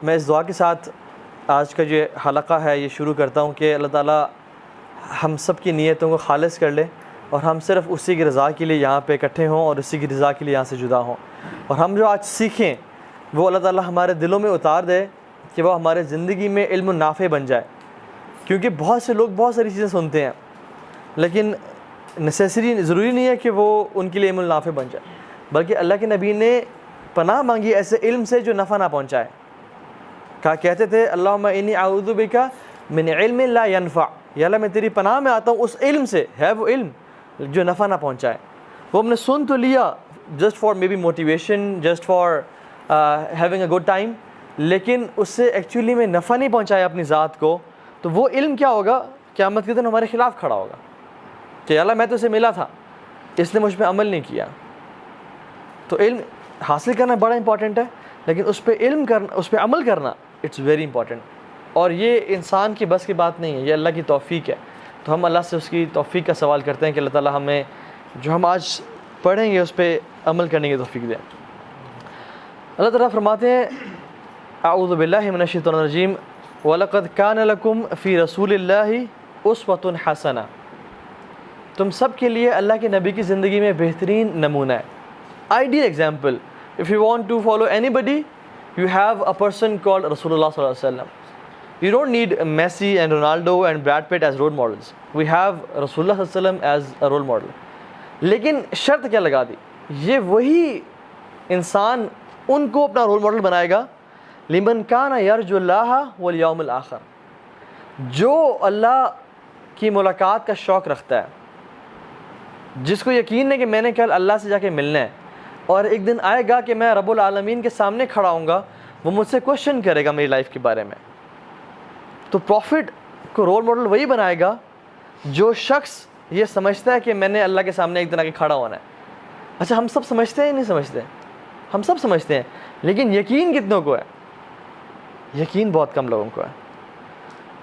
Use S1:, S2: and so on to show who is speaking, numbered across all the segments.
S1: میں اس دعا کے ساتھ آج کا جو حلقہ ہے یہ شروع کرتا ہوں کہ اللہ تعالیٰ ہم سب کی نیتوں کو خالص کر لے اور ہم صرف اسی کی رضا کے لیے یہاں پہ اکٹھے ہوں اور اسی کی رضا کے لیے یہاں سے جدا ہوں، اور ہم جو آج سیکھیں وہ اللہ تعالیٰ ہمارے دلوں میں اتار دے کہ وہ ہمارے زندگی میں علم نافع بن جائے. کیونکہ بہت سے لوگ بہت ساری چیزیں سنتے ہیں لیکن ضروری نہیں ہے کہ وہ ان کے لیے علم نافع بن جائے، بلکہ اللہ کے نبی نے پناہ مانگی ایسے علم سے جو نفع نہ پہنچائے. کہتے تھے اللہم انی اعوذ بک من علم لا ینفع، یا اللہ میں تیری پناہ میں آتا ہوں اس علم سے، ہے وہ علم جو نفع نہ پہنچائے. وہ ہم نے سن تو لیا just for maybe motivation, just for having a good time, لیکن اس سے ایکچولی میں نفع نہیں پہنچایا اپنی ذات کو، تو وہ علم کیا ہوگا؟ قیامت کے دن ہمارے خلاف کھڑا ہوگا کہ اللہ میں تو اسے ملا تھا، اس نے مجھ پہ عمل نہیں کیا. تو علم حاصل کرنا بڑا امپورٹنٹ ہے، لیکن اس پہ علم کرنا، اس پہ عمل کرنا اٹس ویری امپورٹنٹ. اور یہ انسان کی بس کی بات نہیں ہے، یہ اللہ کی توفیق ہے. تو ہم اللہ سے اس کی توفیق کا سوال کرتے ہیں کہ اللہ تعالیٰ ہمیں جو ہم آج پڑھیں گے اس پہ عمل کرنے کی توفیق دیں. اللہ تعالیٰ فرماتے ہیں اعوذ باللہ من الشیطان الرجیم وَلَقَدْ كَانَ لَكُمْ فِي رَسُولِ اللَّهِ أُسْوَةٌ حَسَنَةٌ، تم سب کے لیے اللہ کے نبی کی زندگی میں بہترین نمونہ ہے. Ideal example. If you want to follow anybody, you have a person called Rasulullah sallallahu alaihi wasallam. You don't need Messi and Ronaldo and Brad Pitt as role models. We have Rasulullah sallallahu alaihi wasallam as a role model. لیکن شرط کیا لگا دی؟ یہ وہی انسان ان کو اپنا role model بنائے گا لمن کان یرجو اللہ والیوم الآخر، جو اللہ کی ملاقات کا شوق رکھتا ہے، جس کو یقین ہے کہ میں نے کل اللہ سے جا کے ملنا ہے اور ایک دن آئے گا کہ میں رب العالمین کے سامنے کھڑا ہوں گا، وہ مجھ سے کوشچن کرے گا میری لائف کے بارے میں. تو پروفٹ کو رول ماڈل وہی بنائے گا جو شخص یہ سمجھتا ہے کہ میں نے اللہ کے سامنے ایک دن آ کے کھڑا ہونا ہے. اچھا ہم سب سمجھتے ہیں نہیں سمجھتے؟ ہم سب سمجھتے ہیں، لیکن یقین کتنوں کو ہے؟ یقین بہت کم لوگوں کو ہے.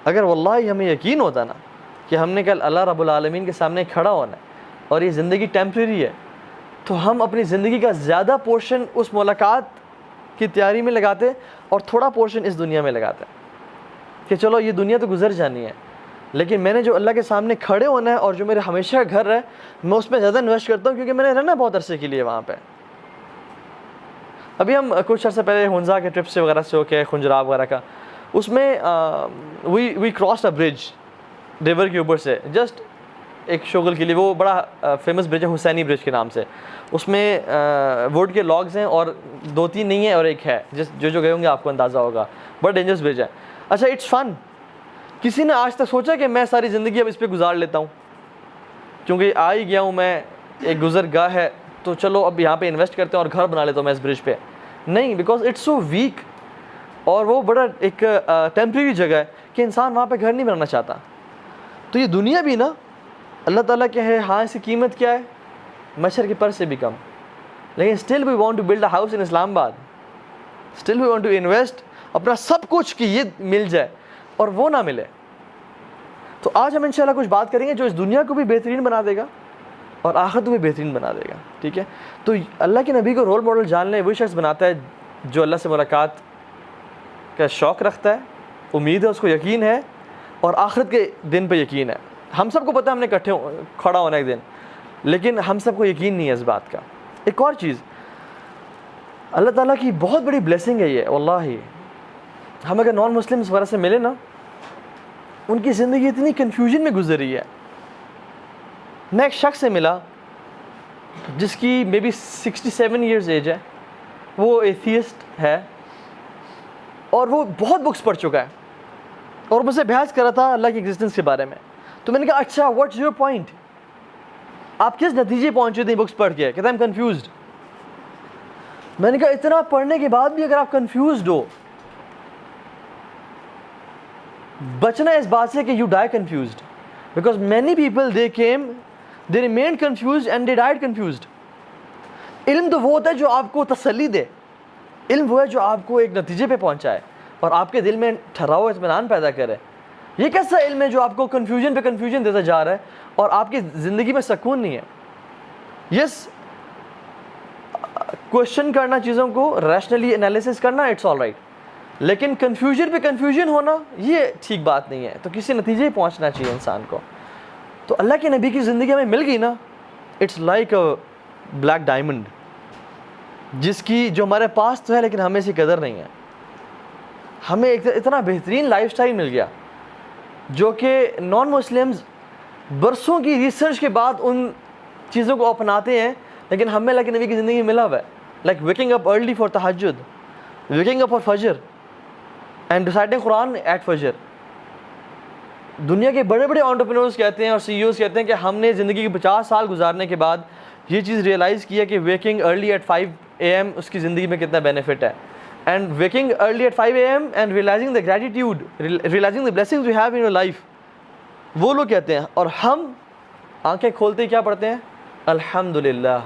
S1: اگر واللہ ہمیں یقین ہوتا نا کہ ہم نے کل اللہ رب العالمین کے سامنے کھڑا ہونا ہے اور یہ زندگی ٹیمپریری ہے، تو ہم اپنی زندگی کا زیادہ پورشن اس ملاقات کی تیاری میں لگاتے اور تھوڑا پورشن اس دنیا میں لگاتے کہ چلو یہ دنیا تو گزر جانی ہے، لیکن میں نے جو اللہ کے سامنے کھڑے ہونا ہے اور جو میرے ہمیشہ کا گھر ہے میں اس میں زیادہ انویسٹ کرتا ہوں، کیونکہ میں نے رہنا بہت عرصے کے لیے وہاں پہ. ابھی ہم کچھ عرصہ پہلے ہنزا کے ٹرپ سے وغیرہ سے ہو کے خنجراب وغیرہ کا، اس میں وی کراس اے برج ریور کے اوپر سے جسٹ ایک شغل کے لیے. وہ بڑا فیمس برج ہے حسینی برج کے نام سے. اس میں ووڈ کے لاگز ہیں اور 2-3 نہیں ہیں اور ایک ہے، جو گئے ہوں گے آپ کو اندازہ ہوگا. بڑا ڈینجرس برج ہے. اچھا اٹس فن. کسی نے آج تک سوچا کہ میں ساری زندگی اب اس پہ گزار لیتا ہوں کیونکہ آ ہی گیا ہوں میں، ایک گزر گاہ ہے تو چلو اب یہاں پہ انویسٹ کرتے ہیں اور گھر بنا لیتا ہوں میں اس برج پہ؟ نہیں، بیکاز اٹس سو ویک اور وہ بڑا ایک ٹیمپریری جگہ ہے کہ انسان وہاں پہ گھر نہیں بنانا چاہتا. تو یہ دنیا بھی نا اللہ تعالیٰ کے ہے، ہاں اس کی قیمت کیا ہے؟ مچھر کے پر سے بھی کم. لیکن still we want to build a house in Islamabad, still we want to invest اپنا سب کچھ کہ یہ مل جائے اور وہ نہ ملے. تو آج ہم انشاءاللہ کچھ بات کریں گے جو اس دنیا کو بھی بہترین بنا دے گا اور آخرت کو بھی بہترین بنا دے گا. ٹھیک ہے؟ تو اللہ کے نبی کو رول ماڈل جان لیں، وہی شخص بناتا ہے جو اللہ سے ملاقات کا شوق رکھتا ہے، امید ہے، اس کو یقین ہے اور آخرت کے دن پہ یقین ہے. ہم سب کو پتہ ہے ہم نے کھڑا ہونا ایک دن، لیکن ہم سب کو یقین نہیں ہے اس بات کا. ایک اور چیز، اللہ تعالیٰ کی بہت بڑی بلیسنگ ہے یہ واللہ. ہم اگر نان مسلمس وغیرہ سے ملے نا، ان کی زندگی اتنی کنفیوژن میں گزری ہے. میں ایک شخص سے ملا جس کی مے بی 67 ایئرز ایج ہے، وہ ایتھیسٹ ہے اور وہ بہت بکس پڑھ چکا ہے اور مجھ سے بحث کر رہا تھا اللہ کی ایگزسٹنس کے بارے میں. تو میں نے کہا اچھا واٹس یور پوائنٹ، آپ کس نتیجے پہنچے تھے بکس پڑھ کے؟ کہتا ہے ایم کنفیوزڈ. میں نے کہا اتنا پڑھنے کے بعد بھی اگر آپ کنفیوزڈ ہو، بچنا اس بات سے کہ you die confused, because many people they came they remained confused and they died confused. علم تو وہ ہوتا ہے جو آپ کو تسلی دے، علم وہ ہے جو آپ کو ایک نتیجے پہ پہنچائے اور آپ کے دل میں ٹھہراؤ اطمینان پیدا کرے. یہ کیسا علم ہے جو آپ کو کنفیوژن پہ کنفیوژن دیتا جا رہا ہے اور آپ کی زندگی میں سکون نہیں ہے؟ یس، کوشچن کرنا، چیزوں کو ریشنلی انالیسس کرنا، اٹس آل رائٹ، لیکن کنفیوژن پہ کنفیوژن ہونا یہ ٹھیک بات نہیں ہے. تو کسی نتیجے پہنچنا چاہیے انسان کو. تو اللہ کے نبی کی زندگی ہمیں مل گئی نا, it's like a black diamond, جس کی جو ہمارے پاس تو ہے لیکن ہمیں اس کی قدر نہیں ہے. ہمیں ایک اتنا بہترین لائف سٹائل مل گیا جو کہ نان مسلمز برسوں کی ریسرچ کے بعد ان چیزوں کو اپناتے ہیں, لیکن ہمیں اللہ کے نبی کی زندگی ملا ہوا ہے. Like waking up early for تہجد, ویکنگ اپ فار فجر اینڈ ریسائٹنگ قرآن ایٹ فجر. دنیا کے بڑے بڑے انٹرپرینورز کہتے ہیں اور سی ای اوز کہتے ہیں کہ ہم نے زندگی کے 50 سال گزارنے کے بعد یہ چیز ریئلائز کیا کہ ویکنگ ارلی ایٹ 5 AM اس کی زندگی میں کتنا بینیفٹ ہے. And waking early at 5 AM and realising the gratitude, realising the blessings we have in your life, وہ لوگ کہتے ہیں. اور ہم آنکھیں کھولتے ہی کیا پڑھتے ہیں؟ الحمدللہ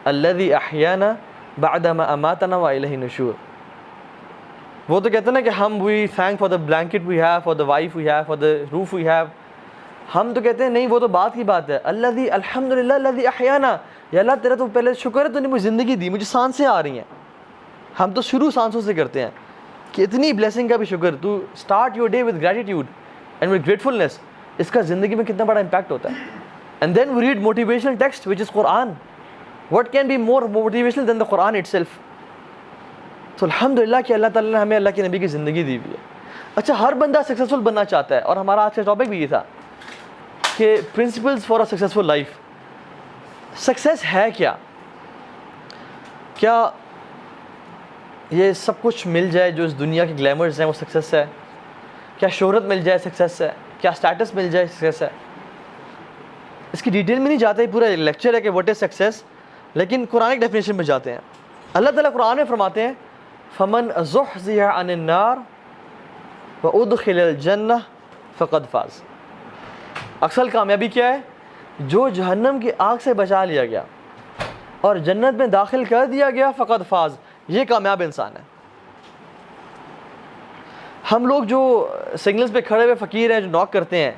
S1: الذی احیانا بعد ما اماتنا والیہ النشور. وہ تو کہتے ہیں نا کہ ہم we thank for the blanket we have, for the wife we have, for the roof we have. ہم تو کہتے ہیں نہیں, وہ تو بات کی بات ہے. الذی الحمدللہ الذی احیانا, یا اللہ تیرا تو پہلے شکر ہے تو نے مجھے زندگی دی, مجھے سانسیں آ رہی ہیں. ہم تو شروع سانسوں سے کرتے ہیں کہ اتنی بلیسنگ کا بھی شکر. تو start your day with gratitude and with gratefulness. اس کا زندگی میں کتنا بڑا امپیکٹ ہوتا ہے. And then we read motivational text which is Quran. What can be more motivational than the Quran itself. تو الحمدللہ کہ اللہ تعالیٰ نے ہمیں اللہ کے نبی کی زندگی دی ہوئی ہے. اچھا, ہر بندہ سکسیزفل بننا چاہتا ہے, اور ہمارا آج کا ٹاپک بھی یہ تھا کہ principles for a successful life. Success ہے کیا؟ کیا یہ سب کچھ مل جائے جو اس دنیا کے گلیمرز ہیں وہ سکسیس ہے؟ کیا شہرت مل جائے سکسیس ہے؟ کیا اسٹیٹس مل جائے سکسیس ہے؟ اس کی ڈیٹیل میں نہیں جاتے, پورا لیکچر ہے کہ واٹ از سکسیس, لیکن قرآن ڈیفینیشن میں جاتے ہیں. اللہ تعالیٰ قرآن میں فرماتے ہیں فمن زحزح عن النار وادخل الجنہ فقد فاز. اصل کامیابی کیا ہے؟ جو جہنم کی آگ سے بچا لیا گیا اور جنت میں داخل کر دیا گیا, فقد فاز, یہ کامیاب انسان ہے. ہم لوگ جو سگنلز پہ کھڑے ہوئے فقیر ہیں, جو ناک کرتے ہیں,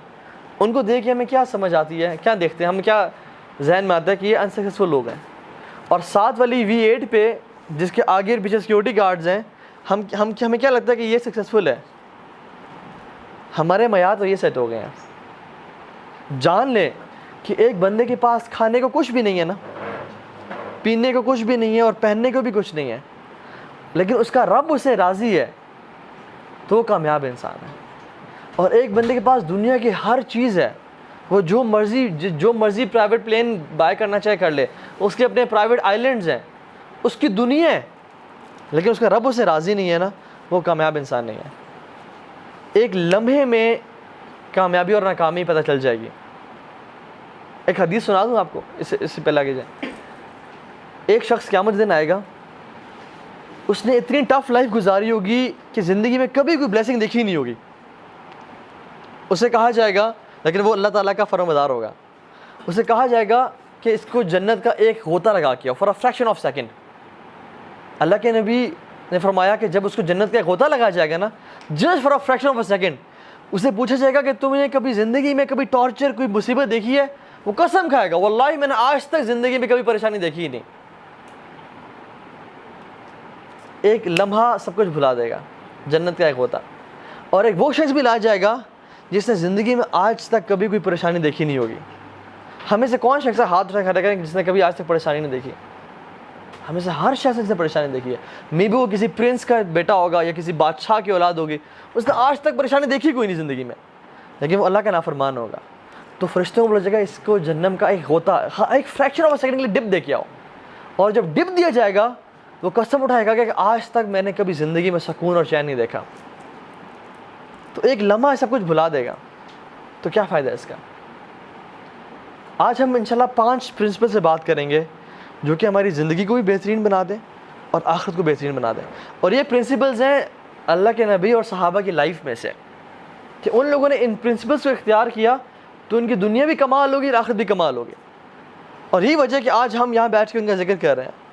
S1: ان کو دیکھ کے ہمیں کیا سمجھ آتی ہے, کیا دیکھتے ہیں ہم, کیا ذہن میں آتا ہے کہ یہ انسکسیسفل لوگ ہیں. اور ساتھ والی V8 پہ جس کے آگے اور پیچھے سیکورٹی گارڈز ہیں, ہمیں کیا لگتا ہے کہ یہ سکسیسفل ہے. ہمارے معیار تو یہ سیٹ ہو گئے ہیں. جان لیں کہ ایک بندے کے پاس کھانے کو کچھ بھی نہیں ہے نا, پینے کو کچھ بھی نہیں ہے, اور پہننے کو بھی کچھ نہیں ہے, لیکن اس کا رب اسے راضی ہے, تو وہ کامیاب انسان ہے. اور ایک بندے کے پاس دنیا کی ہر چیز ہے, وہ جو مرضی پرائیویٹ پلین بائی کرنا چاہے کر لے, اس کے اپنے پرائیویٹ آئیلینڈز ہیں, اس کی دنیا ہے, لیکن اس کا رب اسے راضی نہیں ہے نا, وہ کامیاب انسان نہیں ہے. ایک لمحے میں کامیابی اور ناکامی پتہ چل جائے گی. ایک حدیث سنا دوں آپ کو, اس سے پہلے آگے جائیں. ایک شخص قیامت دن آئے گا, اس نے اتنی ٹف لائف گزاری ہوگی کہ زندگی میں کبھی کوئی بلیسنگ دیکھی نہیں ہوگی. اسے کہا جائے گا, لیکن وہ اللہ تعالیٰ کا فرمانبردار ہوگا, اسے کہا جائے گا کہ اس کو جنت کا ایک غوطہ لگا کیا for a fraction of second. اللہ کے نبی نے فرمایا کہ جب اس کو جنت کا ایک غوطہ لگا جائے گا نا, just for a fraction of a second, اسے پوچھا جائے گا کہ تم نے کبھی زندگی میں کبھی ٹارچر, کوئی مصیبت دیکھی ہے؟ وہ قسم کھائے گا, واللہ میں نے آج تک زندگی میں کبھی پریشانی دیکھی ہی نہیں. ایک لمحہ سب کچھ بھلا دے گا, جنت کا ایک غوطہ. اور ایک وہ شخص بھی لا جائے گا جس نے زندگی میں آج تک کبھی کوئی پریشانی دیکھی نہیں ہوگی. ہمیں سے کون شخص ہے ہاتھ اٹھا کھڑا کریں جس نے کبھی آج تک پریشانی نہیں دیکھی؟ ہمیں سے ہر شخص نے جس نے پریشانی دیکھی ہے. مے بی وہ کسی پرنس کا بیٹا ہوگا یا کسی بادشاہ کی اولاد ہوگی, اس نے آج تک پریشانی دیکھی کوئی نہیں زندگی میں, لیکن وہ اللہ کا نافرمان ہوگا. تو فرشتوں کو بولا جائے گا اس کو جہنم کا ایک غوطہ, ایک فریکشن آف اے سیکنڈ کے لیے ڈپ دے کے آؤ. اور جب ڈپ دیا جائے گا وہ قسم اٹھائے گا کہ آج تک میں نے کبھی زندگی میں سکون اور چین نہیں دیکھا. تو ایک لمحہ سب کچھ بھلا دے گا, تو کیا فائدہ ہے اس کا؟ آج ہم انشاءاللہ 5 پرنسپل سے بات کریں گے جو کہ ہماری زندگی کو بھی بہترین بنا دیں اور آخرت کو بہترین بنا دیں. اور یہ پرنسپلز ہیں اللہ کے نبی اور صحابہ کی لائف میں سے, کہ ان لوگوں نے ان پرنسپلز کو اختیار کیا تو ان کی دنیا بھی کمال ہوگی اور آخرت بھی کمال ہوگی. اور یہی وجہ کہ آج ہم یہاں بیٹھ کے ان کا ذکر کر رہے ہیں.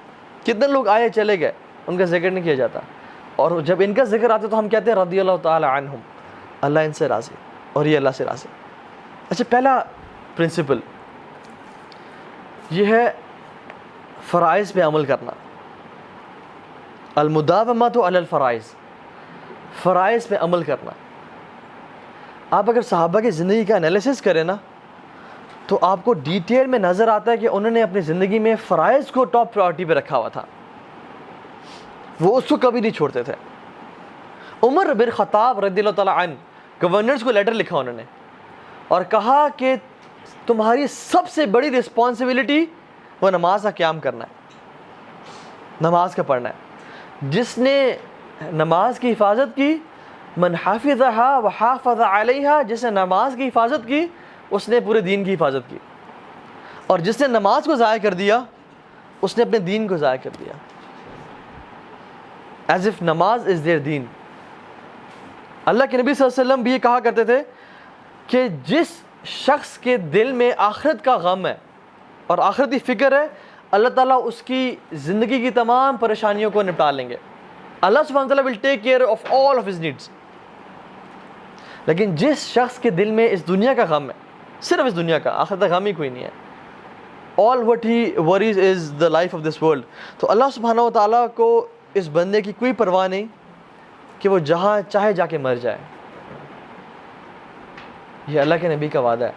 S1: کتنے لوگ آئے چلے گئے, ان کا ذکر نہیں کیا جاتا, اور جب ان کا ذکر آتا تو ہم کہتے ہیں رضی اللہ تعالی عنہم, اللہ ان سے راضی اور یہ اللہ سے راضی. اچھا, پہلا پرنسپل یہ ہے فرائض پہ عمل کرنا, المداومۃ علی الفرائض. فرائض پہ عمل کرنا. آپ اگر صحابہ کی زندگی کا انالیسس کریں نا تو آپ کو ڈیٹیل میں نظر آتا ہے کہ انہوں نے اپنی زندگی میں فرائض کو ٹاپ پرائورٹی پہ رکھا ہوا تھا, وہ اس کو کبھی نہیں چھوڑتے تھے. عمر بن خطاب رضی اللہ تعالیٰ عنہ گورنرز کو لیٹر لکھا انہوں نے اور کہا کہ تمہاری سب سے بڑی رسپانسبلٹی وہ نماز کا قیام کرنا ہے, نماز کا پڑھنا ہے. جس نے نماز کی حفاظت کی, من حافظھا وحافظ علیہا, جس نے نماز کی حفاظت کی اس نے پورے دین کی حفاظت کی, اور جس نے نماز کو ضائع کر دیا اس نے اپنے دین کو ضائع کر دیا. ایز اف نماز از دیئر دین. اللہ کے نبی صلی اللہ علیہ وسلم بھی یہ کہا کرتے تھے کہ جس شخص کے دل میں آخرت کا غم ہے اور آخرتی فکر ہے, اللہ تعالیٰ اس کی زندگی کی تمام پریشانیوں کو نپٹا لیں گے. اللہ سبحانہ وتعالیٰ will take care of all of his needs. لیکن جس شخص کے دل میں اس دنیا کا غم ہے, صرف اس دنیا کا, آخرت کا غم ہی کوئی نہیں ہے, all what he worries is the life of this world, تو اللہ سبحانہ وتعالیٰ کو اس بندے کی کوئی پرواہ نہیں کہ وہ جہاں چاہے جا کے مر جائے. یہ اللہ کے نبی کا وعدہ ہے.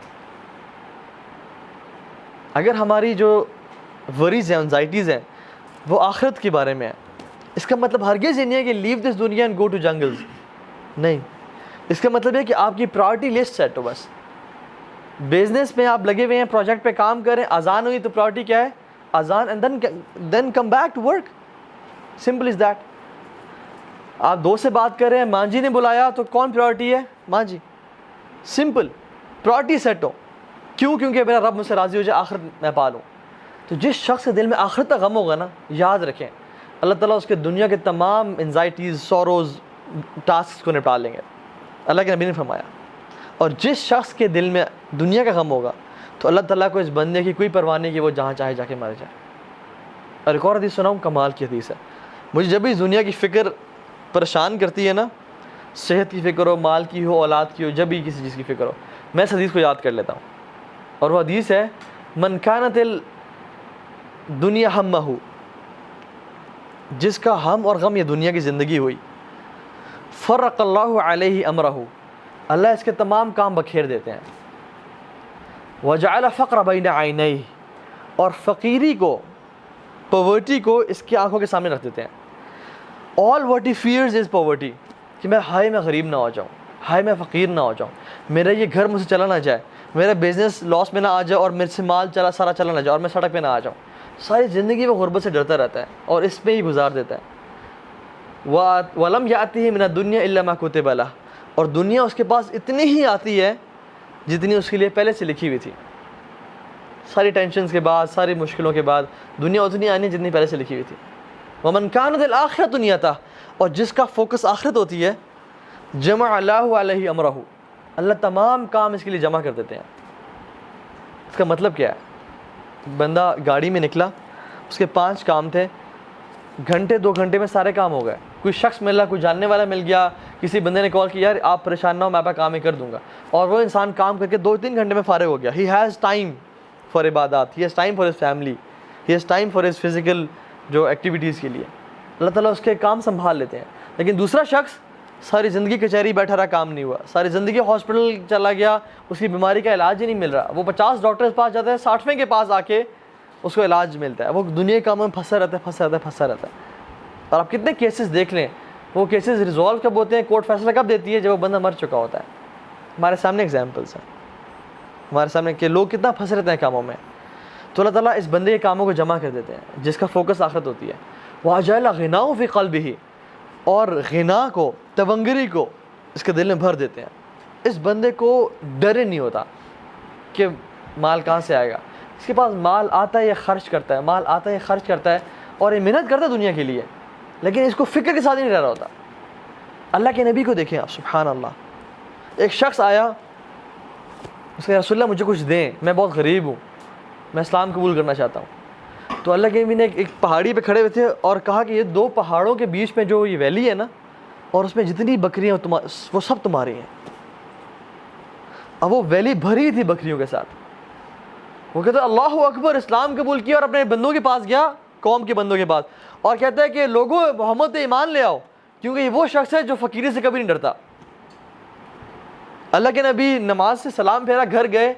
S1: اگر ہماری جو وریز ہیں, انزائٹیز ہیں, وہ آخرت کے بارے میں ہے, اس کا مطلب ہرگز یہ نہیں ہے کہ لیو دس دنیا اینڈ گو ٹو جنگلز. نہیں, اس کا مطلب ہے کہ آپ کی پرائورٹی لسٹ سیٹ ہو. بس بزنس میں آپ لگے ہوئے ہیں, پروجیکٹ پہ کام کریں, اذان ہوئی تو پرائورٹی کیا ہے؟ اذان, and then come back to work. Simple is that. آپ دوست سے بات کر رہے ہیں, ماں جی نے بلایا تو کون پرائورٹی ہے؟ ماں جی. سمپل, پرائورٹی سیٹ ہو. کیوں؟ کیونکہ میرا رب مجھ سے راضی ہو جائے, آخرت میں پالوں. تو جس شخص کے دل میں آخرت کا غم ہوگا نا, یاد رکھیں اللہ تعالیٰ اس کے دنیا کے تمام انزائٹیز, سوروز, ٹاسک کو نپٹا لیں گے. اللہ کے نبی نے فرمایا. اور جس شخص کے دل میں دنیا کا غم ہوگا تو اللہ تعالیٰ کو اس بندے کی کوئی پرواہ نہیں کہ وہ جہاں چاہے جا کے مر جائے. اور ایک اور حدیث سناؤں, کمال کی حدیث ہے. مجھے جب بھی دنیا کی فکر پریشان کرتی ہے نا, صحت کی فکر ہو, مال کی ہو, اولاد کی ہو, جب بھی کسی چیز کی فکر ہو, میں اس حدیث کو یاد کر لیتا ہوں. اور وہ حدیث ہے, من کانت الدنیا ہمہ, جس کا ہم اور غم یہ دنیا کی زندگی ہوئی, فرق اللہ علیہ امرہ, اللہ اس کے تمام کام بکھیر دیتے ہیں. وجعل فقر بین عینیہ, اور فقیری کو, پاورٹی کو اس کی آنکھوں کے سامنے رکھ دیتے ہیں. all what he fears is poverty, کہ میں غریب نہ ہو جاؤں, میں فقیر نہ ہو جاؤں, میرا یہ گھر مجھ سے چلا نہ جائے, میرا بزنس لاس میں نہ آ جائے اور میرے سے مال سارا چلا نہ جائے اور میں سڑک پہ نہ آ جاؤں. ساری زندگی وہ غربت سے ڈرتا رہتا ہے اور اس میں ہی گزار دیتا ہے. وَلَمْ يَأْتِهِ مِنَ الدُّنْيَا إِلَّا مَا كُتِبَ لَهُ, اور دنیا اس کے پاس اتنی ہی آتی ہے جتنی اس کے لیے پہلے سے لکھی ہوئی تھی. ساری ٹینشنز کے بعد, ساری مشکلوں کے بعد دنیا اتنی آنی جتنی پہلے سے لکھی ہوئی تھی. وَمَنْ كَانَتِ الْآخِرَةُ نِيَتَهُ, اور جس کا فوکس آخرت ہوتی ہے, جمع اللہ علیہ امرہ, اللہ تمام کام اس کے لیے جمع کر دیتے ہیں. اس کا مطلب کیا ہے؟ بندہ گاڑی میں نکلا, اس کے 5 کام تھے, گھنٹے 2 گھنٹے میں سارے کام ہو گئے. کوئی شخص ملا, کوئی جاننے والا مل گیا, کسی بندے نے کال کیا, یار آپ پریشان نہ ہو, میں آپ کا کام ہی کر دوں گا, اور وہ انسان کام کر کے 2-3 گھنٹے میں فارغ ہو گیا. ہی ہیز ٹائم فار عبادات, he has time for his family, he has time for his physical جو ایکٹیویٹیز کے لیے. اللہ تعالیٰ اس کے کام سنبھال لیتے ہیں. لیکن دوسرا شخص ساری زندگی کچہری بیٹھا رہا, کام نہیں ہوا, ساری زندگی ہاسپٹل چلا گیا, اس کی بیماری کا علاج ہی نہیں مل رہا. وہ 50 ڈاکٹر کے پاس جاتا ہے, 60ویں کے پاس آ کے اس کو علاج ملتا ہے. وہ دنیا کے کاموں میں پھنسا رہتا ہے. اور آپ کتنے کیسز دیکھ لیں, وہ کیسز ریزالو کب ہوتے ہیں, کورٹ فیصلہ کب دیتی ہے, جب وہ بندہ مر چکا ہوتا ہے. ہمارے سامنے ایگزامپلس ہیں, ہمارے سامنے کہ لوگ کتنا پھنس رہتے ہیں کاموں میں. تو اللہ تعالیٰ اس بندے کے کاموں کو جمع کر دیتے ہیں جس کا فوکس آخرت ہوتی ہے. وَأَجْعَلَ غِنَاهُ فِي قَلْبِهِ, اور غنا کو, تونگری کو اس کے دل میں بھر دیتے ہیں. اس بندے کو ڈر نہیں ہوتا کہ مال کہاں سے آئے گا. اس کے پاس مال آتا ہے, یہ خرچ کرتا ہے, اور یہ محنت کرتا ہے دنیا کے لیے, لیکن اس کو فکر کے ساتھ ہی نہیں رہ رہا ہوتا. اللہ کے نبی کو دیکھیں آپ, سبحان اللہ. ایک شخص آیا, اس نے رسول اللہ مجھے کچھ دیں, میں بہت غریب ہوں, میں اسلام قبول کرنا چاہتا ہوں. تو اللہ کے نبی نے ایک پہاڑی پہ کھڑے ہوئے تھے اور کہا کہ یہ 2 پہاڑوں کے بیچ میں جو یہ ویلی ہے نا, اور اس میں جتنی بکریاں وہ سب تمہاری ہیں. اب وہ ویلی بھری تھی بکریوں کے ساتھ. وہ کہتا ہے اللہ اکبر, اسلام قبول کیا اور اپنے بندوں کے پاس گیا, قوم کے بندوں کے پاس, اور کہتا ہے کہ لوگوں محمد پہ ایمان لے آؤ کیونکہ یہ وہ شخص ہے جو فقیری سے کبھی نہیں ڈرتا. اللہ کے نبی نماز سے سلام پھیرا, گھر گئے,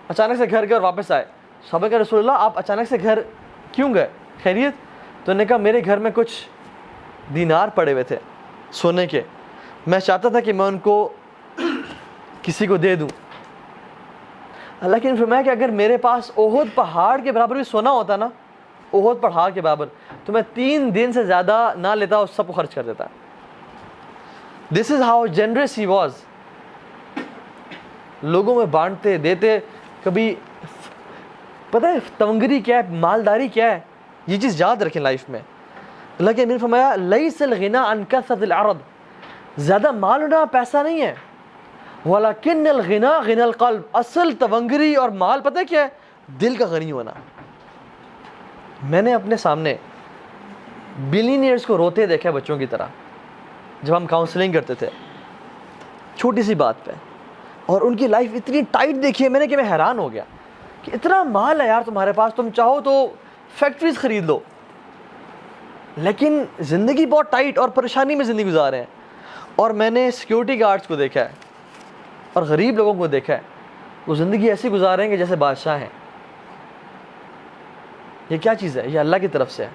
S1: اچانک سے گھر گئے اور واپس آئے. صحابہ کہ رسول اللہ آپ اچانک سے گھر کیوں گئے, خیریت؟ تو انہوں نے کہا میرے گھر میں کچھ دینار پڑے ہوئے تھے سونے کے, میں چاہتا تھا کہ میں ان کو کسی کو دے دوں. اللہ کے نے فرمایا کہ اگر میرے پاس احد پہاڑ کے برابر بھی سونا ہوتا نا, احد پہاڑ کے برابر, تو میں 3 دن سے زیادہ نہ لیتا اور سب کو خرچ کر دیتا. This is how generous he was. لوگوں میں بانٹتے دیتے. کبھی پتہ ہے تونگری کیا ہے, مالداری کیا ہے, یہ چیز یاد رکھیں لائف میں. اللہ کے نے فرمایا لیس الغنى عن کثرة العرض, زیادہ مال ہونا پیسہ نہیں ہے, ولکن الغنى غنى القلب. اصل تونگری اور مال پتہ ہے کیا ہے, دل کا غنی ہونا. میں نے اپنے سامنے بلینئرز کو روتے دیکھا ہے بچوں کی طرح, جب ہم کاؤنسلنگ کرتے تھے چھوٹی سی بات پہ, اور ان کی لائف اتنی ٹائٹ دیکھی ہے میں نے کہ میں حیران ہو گیا کہ اتنا مال ہے یار تمہارے پاس, تم چاہو تو فیکٹریز خرید لو, لیکن زندگی بہت ٹائٹ اور پریشانی میں زندگی گزار رہے ہیں. اور میں نے سیکیورٹی گارڈز کو دیکھا ہے اور غریب لوگوں کو دیکھا ہے, وہ زندگی ایسی گزار رہے ہیں کہ جیسے بادشاہ ہیں. یہ کیا چیز ہے؟ یہ اللہ کی طرف سے ہے.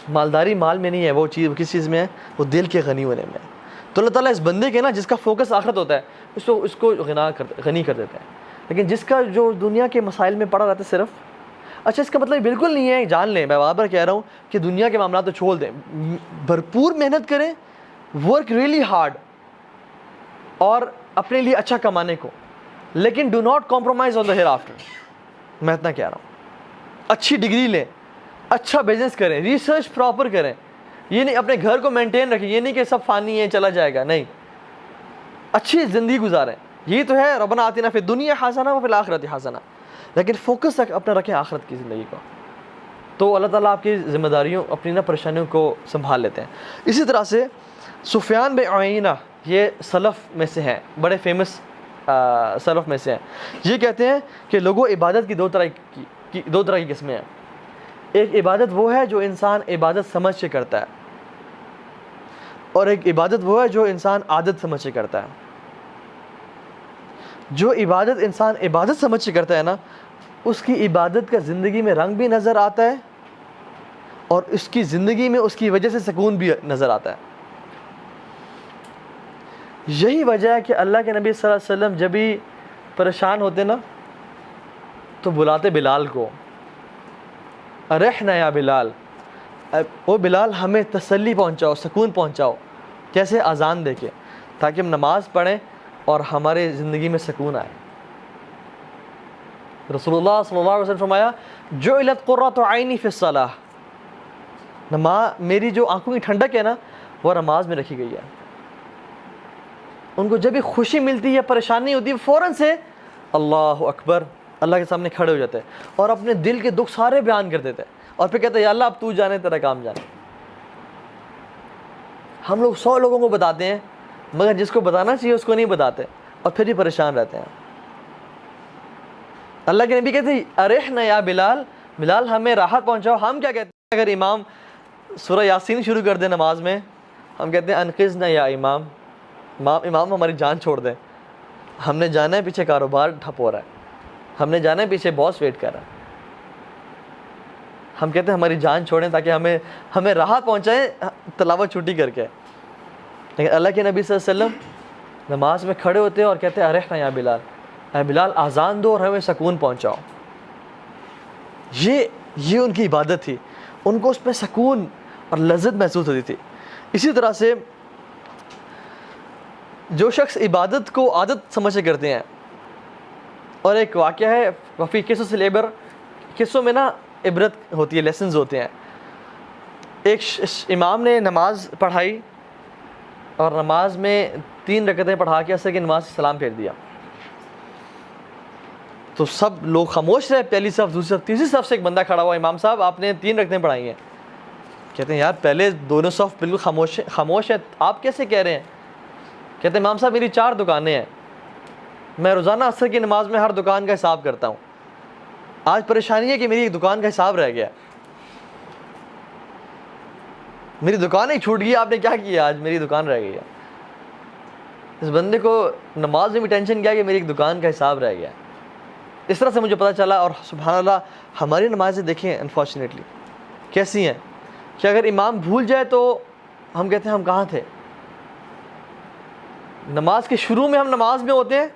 S1: مالداری مال میں نہیں ہے, وہ چیز کس چیز میں ہے؟ وہ دل کے غنی ہونے میں ہے. تو اللہ تعالیٰ اس بندے کے نا جس کا فوکس آخرت ہوتا ہے اس کو غنی کر دیتا ہے. لیکن جس کا جو دنیا کے مسائل میں پڑا رہتا ہے صرف, اچھا اس کا مطلب بالکل نہیں ہے, جان لیں میں بار کہہ رہا ہوں کہ دنیا کے معاملات تو چھوڑ دیں, بھرپور محنت کریں, ورک ریئلی ہارڈ, اور اپنے لیے اچھا کمانے کو, لیکن do not compromise on the hereafter. میں اتنا کہہ رہا ہوں. اچھی ڈگری لیں, اچھا بزنس کریں, ریسرچ پراپر کریں. یہ نہیں اپنے گھر کو مینٹین رکھیں, یہ نہیں کہ سب فانی ہے چلا جائے گا, نہیں, اچھی زندگی گزاریں. یہی تو ہے ربنا آتنا فی الدنیا حسنہ وفی الآخرۃ حسنہ. لیکن فوکس اپنا رکھیں آخرت کی زندگی کو, تو اللہ تعالیٰ آپ کی ذمہ داریوں اپنی نا پریشانیوں کو سنبھال لیتے ہیں. اسی طرح سے سفیان بن عیینہ, یہ سلف میں سے ہیں, بڑے فیمس سلف میں سے ہیں. یہ کہتے ہیں کہ لوگوں عبادت کی دو طرح کی قسمیں ہیں. ایک عبادت وہ ہے جو انسان عبادت سمجھ کے کرتا ہے, اور ایک عبادت وہ ہے جو انسان عادت سمجھ کے کرتا ہے. جو عبادت انسان عبادت سمجھ کے کرتا ہے نا, اس کی عبادت کا زندگی میں رنگ بھی نظر آتا ہے, اور اس کی زندگی میں اس کی وجہ سے سکون بھی نظر آتا ہے. یہی وجہ ہے کہ اللہ کے نبی صلی اللہ علیہ وسلم جب بھی پریشان ہوتے نا تو بلاتے بلال کو, ارحنا یا بلال, او بلال ہمیں تسلی پہنچاؤ, سکون پہنچاؤ. کیسے؟ اذان دے کے, تاکہ ہم نماز پڑھیں اور ہمارے زندگی میں سکون آئے. رسول اللہ صلی اللہ علیہ وسلم فرمایا جعلت قرۃ عینی فی الصلاۃ, میری جو آنکھوں کی ٹھنڈک ہے نا وہ نماز میں رکھی گئی ہے. ان کو جب بھی خوشی ملتی ہے, پریشانی ہوتی ہے, فوراً سے اللہ اکبر اللہ کے سامنے کھڑے ہو جاتے ہیں اور اپنے دل کے دکھ سارے بیان کر دیتے ہیں, اور پھر کہتے ہیں یا اللہ اب تو جانے, تیرا کام جانے. ہم لوگ 100 لوگوں کو بتاتے ہیں, مگر جس کو بتانا چاہیے اس کو نہیں بتاتے, اور پھر ہی پریشان رہتے ہیں. اللہ کے نبی کہتے ہیں ارحنا یا بلال, بلال ہمیں راحت پہنچاؤ. ہم کیا کہتے ہیں؟ اگر امام سورہ یاسین شروع کر دے نماز میں, ہم کہتے ہیں انقذنا یا امام, امام ہماری جان چھوڑ دیں, ہم نے جانا ہے پیچھے کاروبار ٹھپ ہو رہا ہے, ہم نے جانا ہے پیچھے باس ویٹ کر رہا ہے. ہم کہتے ہیں ہماری جان چھوڑیں تاکہ ہمیں راحت پہنچائیں تلاوت چھٹی کر کے. لیکن اللہ کے نبی صلی اللہ علیہ وسلم نماز میں کھڑے ہوتے ہیں اور کہتے ہیں ارحنا یا بلال, اے بلال آزان دو اور ہمیں سکون پہنچاؤ. یہ ان کی عبادت تھی, ان کو اس میں سکون اور لذت محسوس ہوتی تھی. اسی طرح سے جو شخص عبادت کو عادت سمجھ کے کرتے ہیں, اور ایک واقعہ ہے وفی قصص العبر, قصوں میں نا عبرت ہوتی ہے, لیسنز ہوتے ہیں. ایک امام نے نماز پڑھائی اور نماز میں 3 رکعتیں پڑھا کے عصر کی نماز سے سلام پھیر دیا. تو سب لوگ خاموش رہے, پہلی صف, دوسری صف, تیسری صف سے ایک بندہ کھڑا ہوا, امام صاحب آپ نے 3 رکعتیں پڑھائی ہیں. کہتے ہیں یار پہلے دونوں صف بالکل خاموش ہے, آپ کیسے کہہ رہے ہیں؟ کہتے ہیں امام صاحب میری 4 دکانیں ہیں, میں روزانہ عصر کی نماز میں ہر دکان کا حساب کرتا ہوں, آج پریشانی ہے کہ میری ایک دکان کا حساب رہ گیا. میری دکان ہی چھوٹ گئی, آپ نے کیا کیا آج, میری دکان رہ گئی ہے. اس بندے کو نماز میں بھی ٹینشن کیا کہ میری ایک دکان کا حساب رہ گیا. اس طرح سے مجھے پتہ چلا. اور سبحان اللہ ہماری نمازیں دیکھیں انفارچونیٹلی کیسی ہیں کہ اگر امام بھول جائے تو ہم کہتے ہیں ہم کہاں تھے. نماز کے شروع میں ہم نماز میں ہوتے ہیں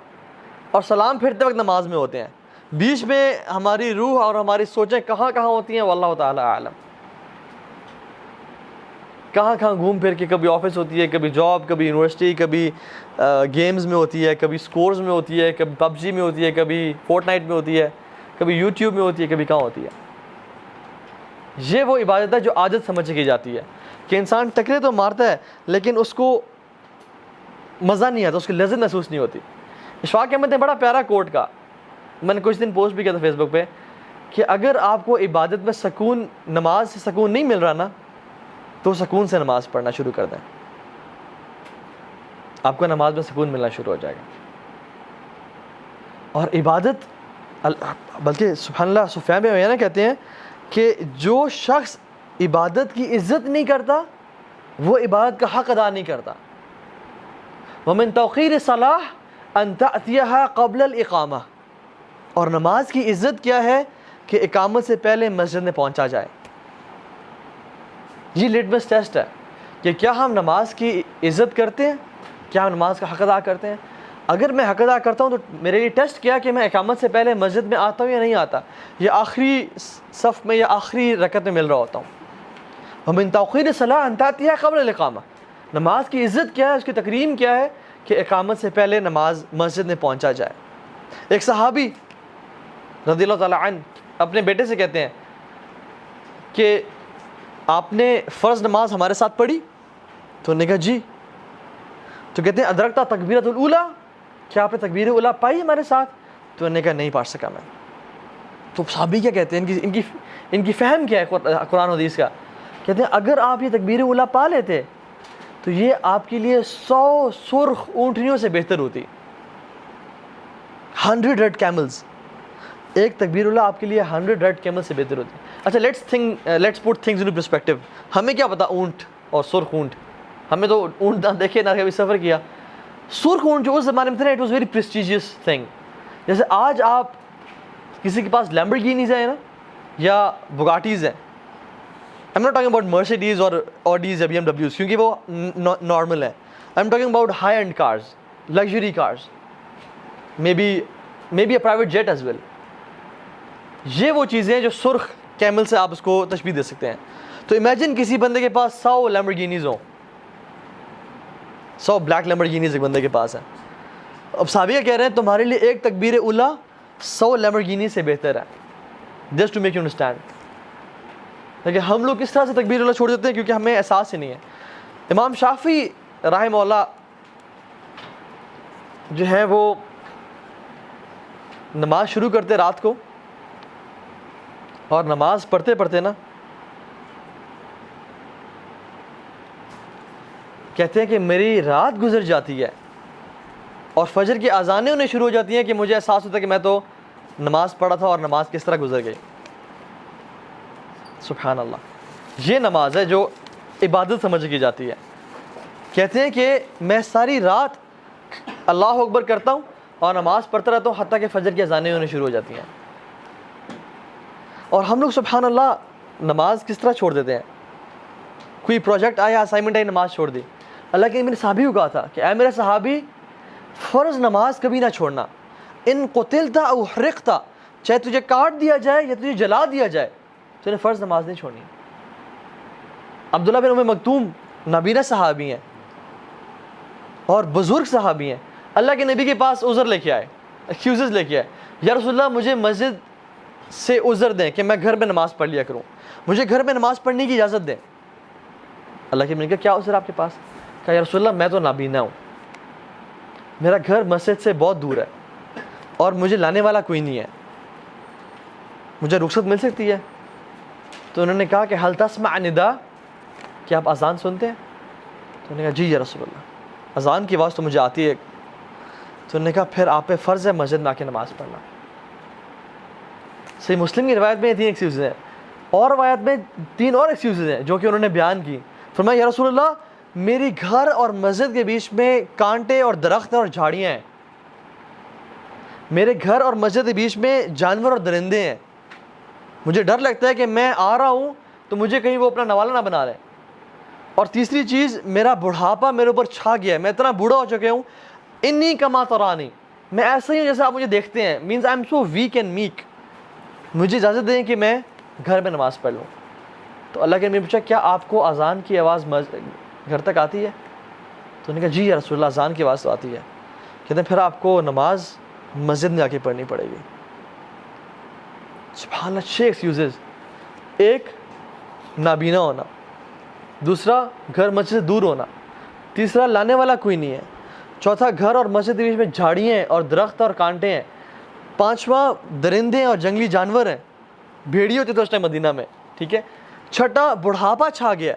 S1: اور سلام پھرتے وقت نماز میں ہوتے ہیں, بیچ میں ہماری روح اور ہماری سوچیں کہاں کہاں ہوتی ہیں واللہ تعالی اعلم. کہاں کہاں گھوم پھر کے, کبھی آفس ہوتی ہے, کبھی جاب, کبھی یونیورسٹی, کبھی گیمز میں ہوتی ہے, کبھی سکورز میں ہوتی ہے, کبھی پب جی میں ہوتی ہے, کبھی فورٹ نائٹ میں ہوتی ہے, کبھی یوٹیوب میں ہوتی ہے, کبھی کہاں ہوتی ہے. یہ وہ عبادت ہے جو عادت سمجھ کی جاتی ہے کہ انسان ٹکرے تو مارتا ہے لیکن اس کو مزہ نہیں آتا, اس کی لذت محسوس نہیں ہوتی. اشفاق احمد نے بڑا پیارا کوٹ کا, میں نے کچھ دن پوسٹ بھی کیا تھا فیس بک پہ, کہ اگر آپ کو عبادت میں سکون, نماز سے سکون نہیں مل رہا نا, تو سکون سے نماز پڑھنا شروع کر دیں, آپ کو نماز میں سکون ملنا شروع ہو جائے گا. اور عبادت, بلکہ سبحان اللہ سفیان بن عیینہ کہتے ہیں کہ جو شخص عبادت کی عزت نہیں کرتا وہ عبادت کا حق ادا نہیں کرتا. وَمِن تَوْقِيرِ الصَّلَاةِ أَن تَأْتِيَهَا قَبْلَ الْإِقَامَةِ, اور نماز کی عزت کیا ہے کہ اقامت سے پہلے مسجد میں پہنچا جائے. یہ لٹمس ٹیسٹ ہے کہ کیا ہم نماز کی عزت کرتے ہیں, کیا ہم نماز کا حق ادا کرتے ہیں. اگر میں حق ادا کرتا ہوں تو میرے لیے ٹیسٹ کیا کہ میں اقامت سے پہلے مسجد میں آتا ہوں یا نہیں آتا, یا آخری صف میں یا آخری رکعت میں مل رہا ہوتا ہوں. وَمِن تَوْقِيرِ الصَّلَاةِ أَن تَأْتِيَهَا قَبْلَ الْإِقَامَةِ, نماز کی عزت کیا ہے, اس کی تکریم کیا ہے کہ اقامت سے پہلے نماز مسجد میں پہنچا جائے. ایک صحابی رضی اللہ تعالیٰ عنہ اپنے بیٹے سے کہتے ہیں کہ آپ نے فرض نماز ہمارے ساتھ پڑھی؟ تو انہوں نے کہا جی. تو کہتے ہیں ادرکتا تکبیرۃ الاولیٰ, کیا آپ نے تکبیر اولیٰ پائی ہمارے ساتھ؟ تو انہوں نے کہا نہیں پڑھ سکا میں. تو صحابی کیا کہتے ہیں, ان کی فہم کیا ہے قرآن و حدیث کا, کہتے ہیں اگر آپ یہ تکبیر اولیٰ پا لیتے تو یہ آپ کے لیے 100 سرخ اونٹنیوں سے بہتر ہوتی. 100 ریڈ کیملز, ایک تکبیر اولیٰ آپ کے لیے 100 ریڈ کیمل سے بہتر ہوتی. اچھا let's put things in perspective. ہمیں کیا پتا اونٹ اور سرخ اونٹ, ہمیں تو اونٹ نہ دیکھے نہ کبھی سفر کیا. سرخ اونٹ جو اس زمانے میں تھے نا, it was very prestigious thing. جیسے آج آپ کسی کے پاس لیمبرگینیز ہیں نا یا بگاٹیز ہیں, I'm not talking about Mercedes or Audis یا BMWs کیونکہ وہ نارمل ہیں. I'm talking about high end cars, luxury cars, maybe a private jet as well. یہ وہ چیزیں جو سرخ کیمل سے آپ اس کو تشبیہ دے سکتے ہیں. تو امیجن کسی بندے کے پاس 100 لیمبرگینیز ہوں, 100 بلیک لیمبرگینیز ایک بندے کے پاس ہیں. اب صحابیہ کہہ رہے ہیں تمہارے لیے ایک تکبیر اولیٰ 100 لیمبرگینی سے بہتر ہے. Just to make you understand. لیکن ہم لوگ کس طرح سے تکبیر اولیٰ چھوڑ دیتے ہیں, کیونکہ ہمیں احساس ہی نہیں ہے. امام شافعی رحمہ اللہ جو ہے وہ نماز شروع کرتے رات کو, اور نماز پڑھتے پڑھتے نا کہتے ہیں کہ میری رات گزر جاتی ہے اور فجر کی اذانیں انہیں شروع ہو جاتی ہیں کہ مجھے احساس ہوتا ہے کہ میں تو نماز پڑھا تھا اور نماز کس طرح گزر گئی. سبحان اللہ, یہ نماز ہے جو عبادت سمجھ کی جاتی ہے. کہتے ہیں کہ میں ساری رات اللہ اکبر کرتا ہوں اور نماز پڑھتا رہتا ہوں حتیٰ کہ فجر کی اذانیں ہونے شروع ہو جاتی ہیں. اور ہم لوگ سبحان اللہ نماز کس طرح چھوڑ دیتے ہیں. کوئی پروجیکٹ آیا, اسائنمنٹ آئی, نماز چھوڑ دی. اللہ کے میرے صحابی کو کہا تھا کہ اے میرے صحابی فرض نماز کبھی نہ چھوڑنا. ان قتلت او حرقت, چاہے تجھے کاٹ دیا جائے یا تجھے جلا دیا جائے, تو نے فرض نماز نہیں چھوڑنی. عبداللہ بن ام مکتوم نابینا صحابی ہیں اور بزرگ صحابی ہیں. اللہ کے نبی کے پاس عذر لے کے آئے, ایکسکیوزز لے کے آئے, یا رسول اللہ مجھے مسجد سے عذر دیں کہ میں گھر میں نماز پڑھ لیا کروں, مجھے گھر میں نماز پڑھنے کی اجازت دیں. اللہ کے نبی نے کہا کیا عذر آپ کے پاس؟ کہا یا رسول اللہ میں تو نابینا ہوں, میرا گھر مسجد سے بہت دور ہے اور مجھے لانے والا کوئی نہیں ہے, مجھے رخصت مل سکتی ہے؟ تو انہوں نے کہا کہ حل تسمع ندا, کیا آپ اذان سنتے ہیں؟ تو انہوں نے کہا جی یا رسول اللہ, اذان کی آواز تو مجھے آتی ہے. تو انہوں نے کہا پھر آپ پہ فرض ہے مسجد میں آ کے نماز پڑھنا. صحیح مسلم کی روایت میں 3 ایکسکیوزز ہیں, اور روایت میں 3 اور ایکسکیوزز ہیں جو کہ انہوں نے بیان کی. فرمایا یا رسول اللہ میری گھر اور مسجد کے بیچ میں کانٹے اور درخت اور جھاڑیاں ہیں، میرے گھر اور مسجد کے بیچ میں جانور اور درندے ہیں، مجھے ڈر لگتا ہے کہ میں آ رہا ہوں تو مجھے کہیں وہ اپنا نوالا نہ بنا لیں، اور تیسری چیز میرا بڑھاپا میرے اوپر چھا گیا ہے، میں اتنا بوڑھا ہو چکا ہوں، انی کما ترانی، میں ایسا ہی ہوں جیسے آپ مجھے دیکھتے ہیں، means I am so weak and meek, مجھے اجازت دیں کہ میں گھر میں نماز پڑھ لوں۔ تو اللہ کے نبی نے پوچھا کیا آپ کو اذان کی آواز گھر تک آتی ہے؟ تو انہوں نے کہا جی یا رسول اللہ اذان کی آواز تو آتی ہے۔ کہتے ہیں پھر آپ کو نماز مسجد میں آ کے پڑھنی پڑے گی۔ سبحان اللہ، 6 ایکسکیوزز، ایک نابینا ہونا، دوسرا گھر مسجد سے دور ہونا، تیسرا لانے والا کوئی نہیں ہے، چوتھا گھر اور مسجد کے بیچ میں جھاڑیاں ہیں اور درخت اور کانٹے ہیں، پانچواں درندے اور جنگلی جانور ہیں، بھیڑی ہوتے تھے اس ٹائم مدینہ میں، ٹھیک ہے، چھٹا بڑھاپا چھا گیا۔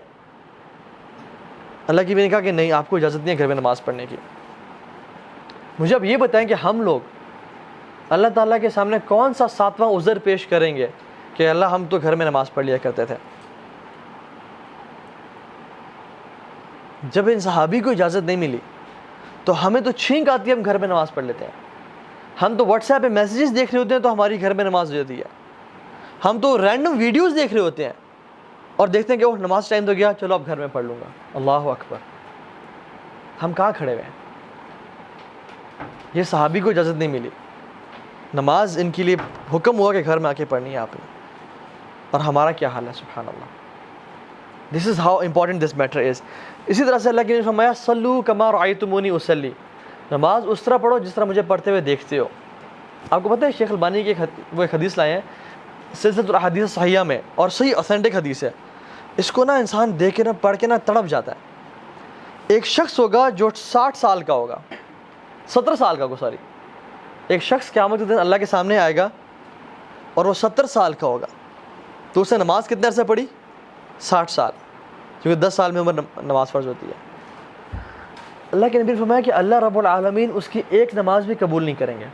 S1: اللہ کی بھی نے کہا کہ نہیں، آپ کو اجازت نہیں ہے گھر میں نماز پڑھنے کی۔ مجھے اب یہ بتائیں کہ ہم لوگ اللہ تعالیٰ کے سامنے کون سا 7واں عذر پیش کریں گے کہ اللہ ہم تو گھر میں نماز پڑھ لیا کرتے تھے؟ جب ان صحابی کو اجازت نہیں ملی تو ہمیں تو چھینک آتی ہے، ہم گھر میں نماز پڑھ لیتے ہیں۔ ہم تو واٹس ایپ پہ میسیجز دیکھ رہے ہوتے ہیں تو ہماری گھر میں نماز ہو جاتی ہے۔ ہم تو رینڈم ویڈیوز دیکھ رہے ہوتے ہیں اور دیکھتے ہیں کہ وہ نماز ٹائم تو گیا، چلو اب گھر میں پڑھ لوں گا، اللہ اکبر۔ ہم کہاں کھڑے ہوئے ہیں؟ یہ صحابی کو اجازت نہیں ملی، نماز ان کے لیے حکم ہوا کہ گھر میں آ کے پڑھنی ہے آپ نے، اور ہمارا کیا حال ہے؟ سبحان اللہ، this is how important this matter is. اسی طرح سے اللہ کے نے فرمایا صلو کما رأیتمونی اصلی، نماز اس طرح پڑھو جس طرح مجھے پڑھتے ہوئے دیکھتے ہو۔ آپ کو پتہ ہے شیخ البانی کی وہ ایک حدیث لائے ہیں سلسلۃ الاحادیث صحیحہ میں، اور صحیح اوتھینٹک حدیث ہے، اس کو نا انسان دیکھ کے نا پڑھ کے نا تڑپ جاتا ہے۔ ایک شخص ہوگا جو 60 سال کا ہوگا، 70 سال کا ہوگا، سوری، ایک شخص قیامت کے دن اللہ کے سامنے آئے گا اور وہ 70 سال کا ہوگا، تو اسے نماز کتنے عرصے پڑھی؟ 60 سال، کیونکہ 10 سال میں عمر نماز فرض ہوتی ہے۔ اللہ کے نبی نے فرمایا کہ اللہ رب العالمین اس کی ایک نماز بھی قبول نہیں کریں گے،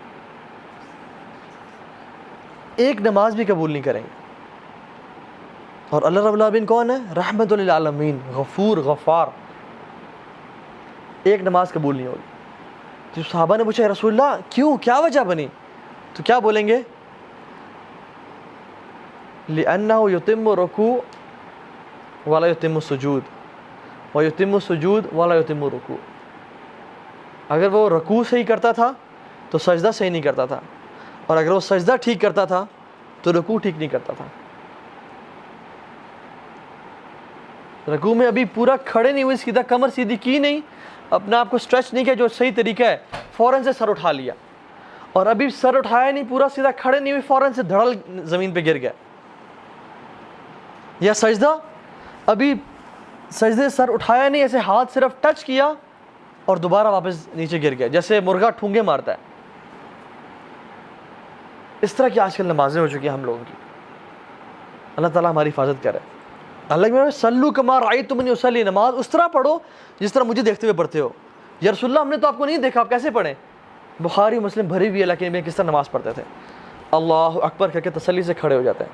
S1: ایک نماز بھی قبول نہیں کریں گے۔ اور اللہ رب العالمین کون ہے؟ رحمت للعالمین، غفور غفار، ایک نماز قبول نہیں ہوگی۔ تو صحابہ نے پوچھا رسول اللہ کیوں، کیا وجہ بنی؟ تو کیا بولیں گے؟ لِأَنَّهُ يُتِمُّ رُكُوعَ وَلَا يُتِمُّ السُّجُودَ وَيُتِمُّ السُّجُودَ وَلَا يُتِمُّ الرُّكُوعَ، اگر وہ رکوع صحیح کرتا تھا تو سجدہ صحیح نہیں کرتا تھا، اور اگر وہ سجدہ ٹھیک کرتا تھا تو رکوع ٹھیک نہیں کرتا تھا۔ رکوع میں ابھی پورا کھڑے نہیں ہوئے، سیدھا کمر سیدھی کی نہیں، اپنا آپ کو اسٹریچ نہیں کیا جو صحیح طریقہ ہے، فوراً سے سر اٹھا لیا، اور ابھی سر اٹھایا نہیں، پورا سیدھا کھڑے نہیں ہوئے، فوراً سے دھڑل زمین پہ گر گیا۔ یا سجدہ، ابھی سجدے سر اٹھایا نہیں، ایسے ہاتھ صرف ٹچ کیا اور دوبارہ واپس نیچے گر گیا، جیسے مرغا ٹھونگے مارتا ہے۔ اس طرح کی آج کل نمازیں ہو چکی ہیں ہم لوگوں کی، اللہ تعالیٰ ہماری حفاظت کرے۔ اللہ کے سلو کما رأیتمونی اصلی، نماز اس طرح پڑھو جس طرح مجھے دیکھتے ہوئے پڑھتے ہو۔ یا رسول اللہ ہم نے تو آپ کو نہیں دیکھا، آپ کیسے پڑھیں؟ بخاری مسلم بھری ہوئی اللہ کے نبی کس طرح نماز پڑھتے تھے، اللہ اکبر کر کے تسلی سے کھڑے ہو جاتے ہیں۔